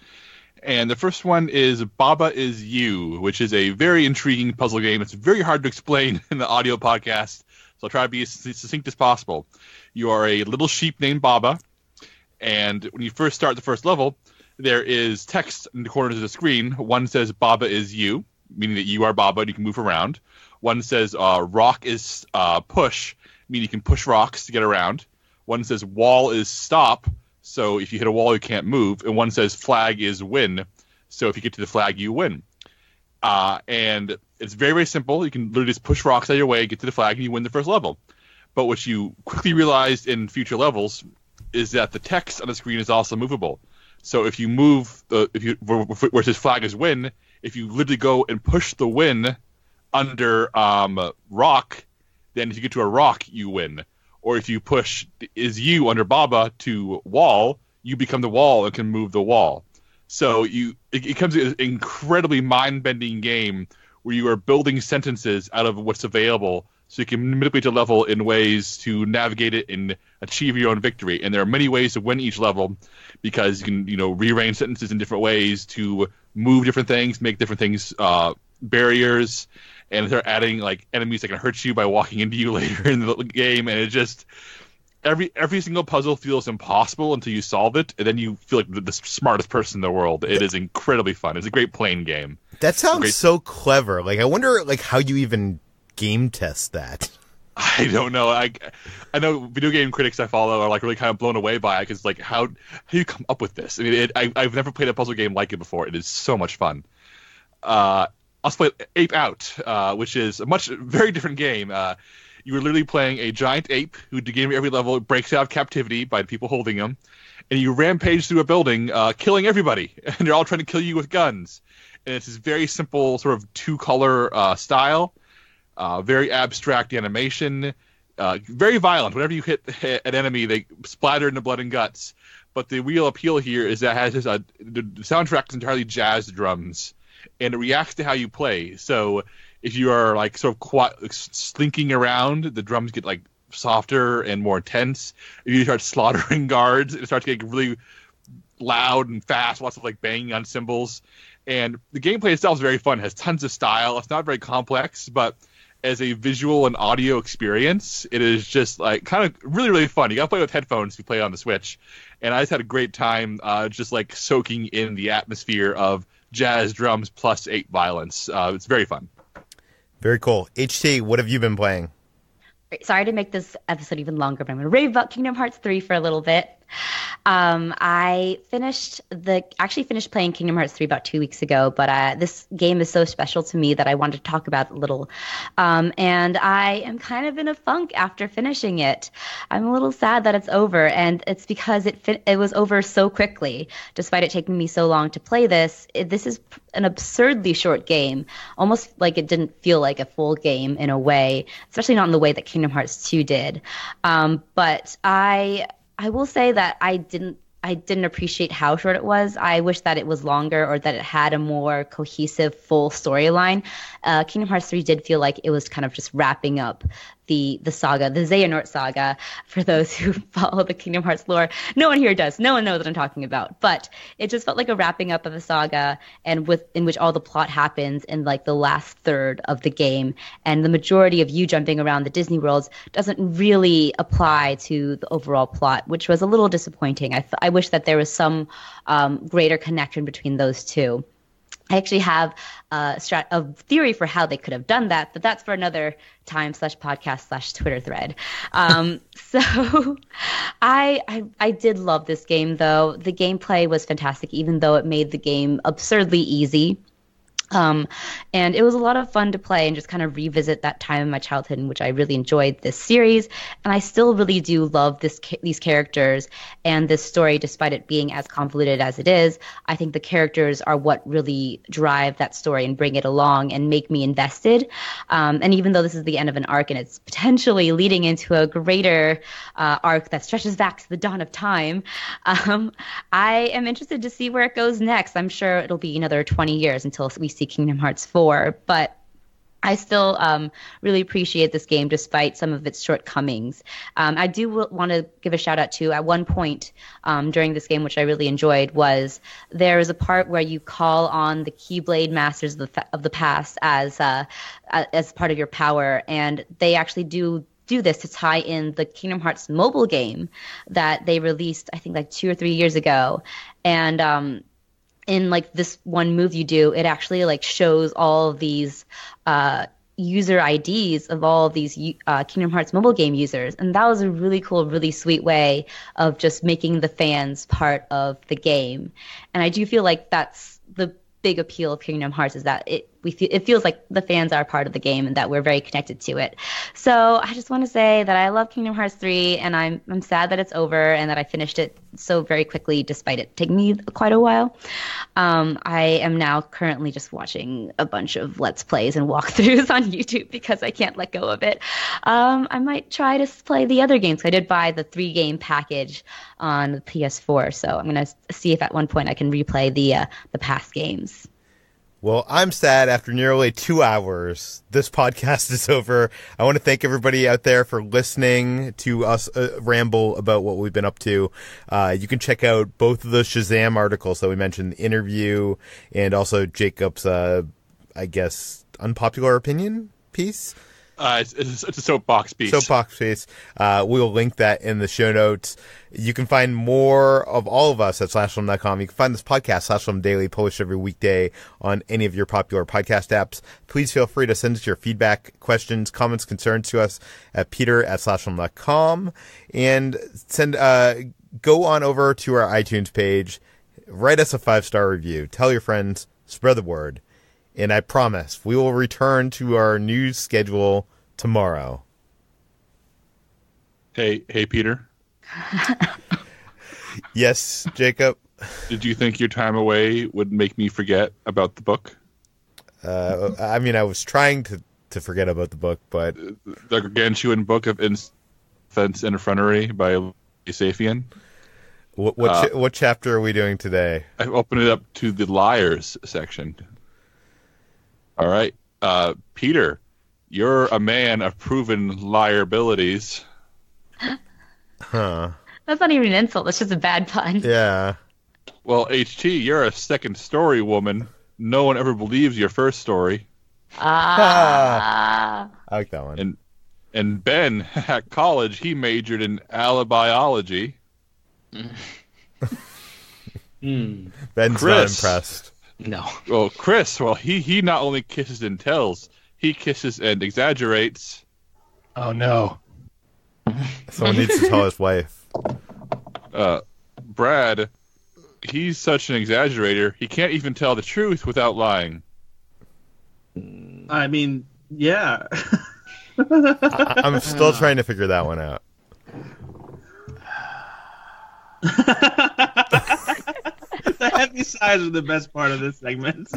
And the first one is Baba Is You, which is a very intriguing puzzle game. It's very hard to explain in the audio podcast, so I'll try to be as succinct as possible. You are a little sheep named Baba, and when you first start the first level, there is text in the corners of the screen. One says Baba is you, meaning that you are Baba and you can move around. One says rock is push, meaning you can push rocks to get around. One says wall is stop, so if you hit a wall you can't move. And one says flag is win, so if you get to the flag you win. And it's very, very simple. You can literally just push rocks out of your way, get to the flag, and you win the first level. But what you quickly realized in future levels is that the text on the screen is also movable. So if you move, where it says flag is win, if you literally go and push the win under rock, then if you get to a rock, you win. Or if you push is you under Baba to wall, you become the wall and can move the wall. So it becomes an incredibly mind-bending game where you are building sentences out of what's available, so you can manipulate the level in ways to navigate it and achieve your own victory. And there are many ways to win each level, because you can, rearrange sentences in different ways to move different things, make different things barriers, and they're adding like enemies that can hurt you by walking into you later in the game. And it just every single puzzle feels impossible until you solve it, and then you feel like the smartest person in the world. It is incredibly fun. It's a great playing game.
That sounds so clever. Like I wonder how you even game test that.
I don't know. I know video game critics I follow are like really kind of blown away by it, because like how do you come up with this? I mean, I've never played a puzzle game like it before. It is so much fun. I also played Ape Out, which is a very different game. You are literally playing a giant ape who, at the beginning of every level, breaks out of captivity by the people holding him, and you rampage through a building, killing everybody, and they're all trying to kill you with guns. And it's this very simple sort of two-color style, very abstract animation, very violent. Whenever you hit an enemy, they splatter into blood and guts. But the real appeal here is that it has the soundtrack is entirely jazz drums, and it reacts to how you play. So if you are like sort of slinking around, the drums get like softer and more intense. If you start slaughtering guards, it starts getting really loud and fast, lots of like banging on cymbals. And the gameplay itself is very fun. It has tons of style. It's not very complex, but as a visual and audio experience, it is just like kind of really, really fun. You got to play with headphones if you play it on the Switch. And I just had a great time just like soaking in the atmosphere of jazz drums plus ape violence. It's very fun.
Very cool. HT, what have you been playing?
Sorry to make this episode even longer, but I'm going to rave about Kingdom Hearts 3 for a little bit. I actually finished playing Kingdom Hearts 3 about 2 weeks ago, but this game is so special to me that I wanted to talk about it a little. And I am kind of in a funk after finishing it. I'm a little sad that it's over, and it's because it was over so quickly, despite it taking me so long to play this. This is an absurdly short game, almost like it didn't feel like a full game in a way, especially not in the way that Kingdom Hearts 2 did. But I will say that I didn't appreciate how short it was. I wish that it was longer or that it had a more cohesive, full storyline. Kingdom Hearts 3 did feel like it was kind of just wrapping up the saga, the Xehanort saga, for those who follow the Kingdom Hearts lore. No one here does. No one knows what I'm talking about. But it just felt like a wrapping up of a saga, and in which all the plot happens in like the last third of the game. And the majority of you jumping around the Disney worlds doesn't really apply to the overall plot, which was a little disappointing. I wish that there was some greater connection between those two. I actually have a theory for how they could have done that, but that's for another time /podcast /Twitter thread. So I did love this game, though. The gameplay was fantastic, even though it made the game absurdly easy. And it was a lot of fun to play and just kind of revisit that time in my childhood in which I really enjoyed this series. And I still really do love these characters and this story, despite it being as convoluted as it is. I think the characters are what really drive that story and bring it along and make me invested. And even though this is the end of an arc and it's potentially leading into a greater arc that stretches back to the dawn of time, I am interested to see where it goes next. I'm sure it'll be another 20 years until we see Kingdom Hearts 4, but I still really appreciate this game despite some of its shortcomings. I do want to give a shout out to, at one point during this game, which I really enjoyed, was there is a part where you call on the Keyblade Masters of the past as part of your power, and they actually do this to tie in the Kingdom Hearts mobile game that they released, I think, like 2 or 3 years ago. And in like this one move you do, it actually like shows all of these user IDs of all of these Kingdom Hearts mobile game users. And that was a really cool, really sweet way of just making the fans part of the game. And I do feel like that's the big appeal of Kingdom Hearts, is that it feels like the fans are part of the game and that we're very connected to it. So I just want to say that I love Kingdom Hearts 3, and I'm sad that it's over and that I finished it so very quickly despite it taking me quite a while. I am now currently just watching a bunch of Let's Plays and walkthroughs on YouTube because I can't let go of it. I might try to play the other games. I did buy the 3-game package on the PS4, so I'm going to see if at one point I can replay the past games.
Well, I'm sad after nearly 2 hours. This podcast is over. I want to thank everybody out there for listening to us ramble about what we've been up to. You can check out both of the Shazam articles that we mentioned, the interview, and also Jacob's, I guess, unpopular opinion piece.
It's a soapbox piece.
Soapbox piece. We'll link that in the show notes. You can find more of all of us at slashfilm.com. You can find this podcast, Slashfilm Daily, published every weekday on any of your popular podcast apps. Please feel free to send us your feedback, questions, comments, concerns to us at peter@slashfilm.com. And go on over to our iTunes page. Write us a 5-star review. Tell your friends. Spread the word. And I promise we will return to our news schedule tomorrow.
Hey, Peter.
Yes, Jacob.
Did you think your time away would make me forget about the book?
I mean, I was trying to forget about the book, but
The Gargantuan Book of Infants and Effrontery by Safian.
what chapter are we doing today?
I opened it up to the liars section. All right. Peter, you're a man of proven liabilities.
Huh.
That's not even an insult. That's just a bad pun.
Yeah.
Well, HT, you're a second story woman. No one ever believes your first story.
I like that one.
And Ben, at college, he majored in alibiology.
Ben's
Chris.
not impressed.
No.
Well, Chris, he not only kisses and tells, he kisses and exaggerates.
Oh no.
Someone needs to tell his wife.
Brad, he's such an exaggerator, he can't even tell the truth without lying.
I mean, yeah.
I'm still trying to figure that one out.
The heavy sighs are the best part of this segment.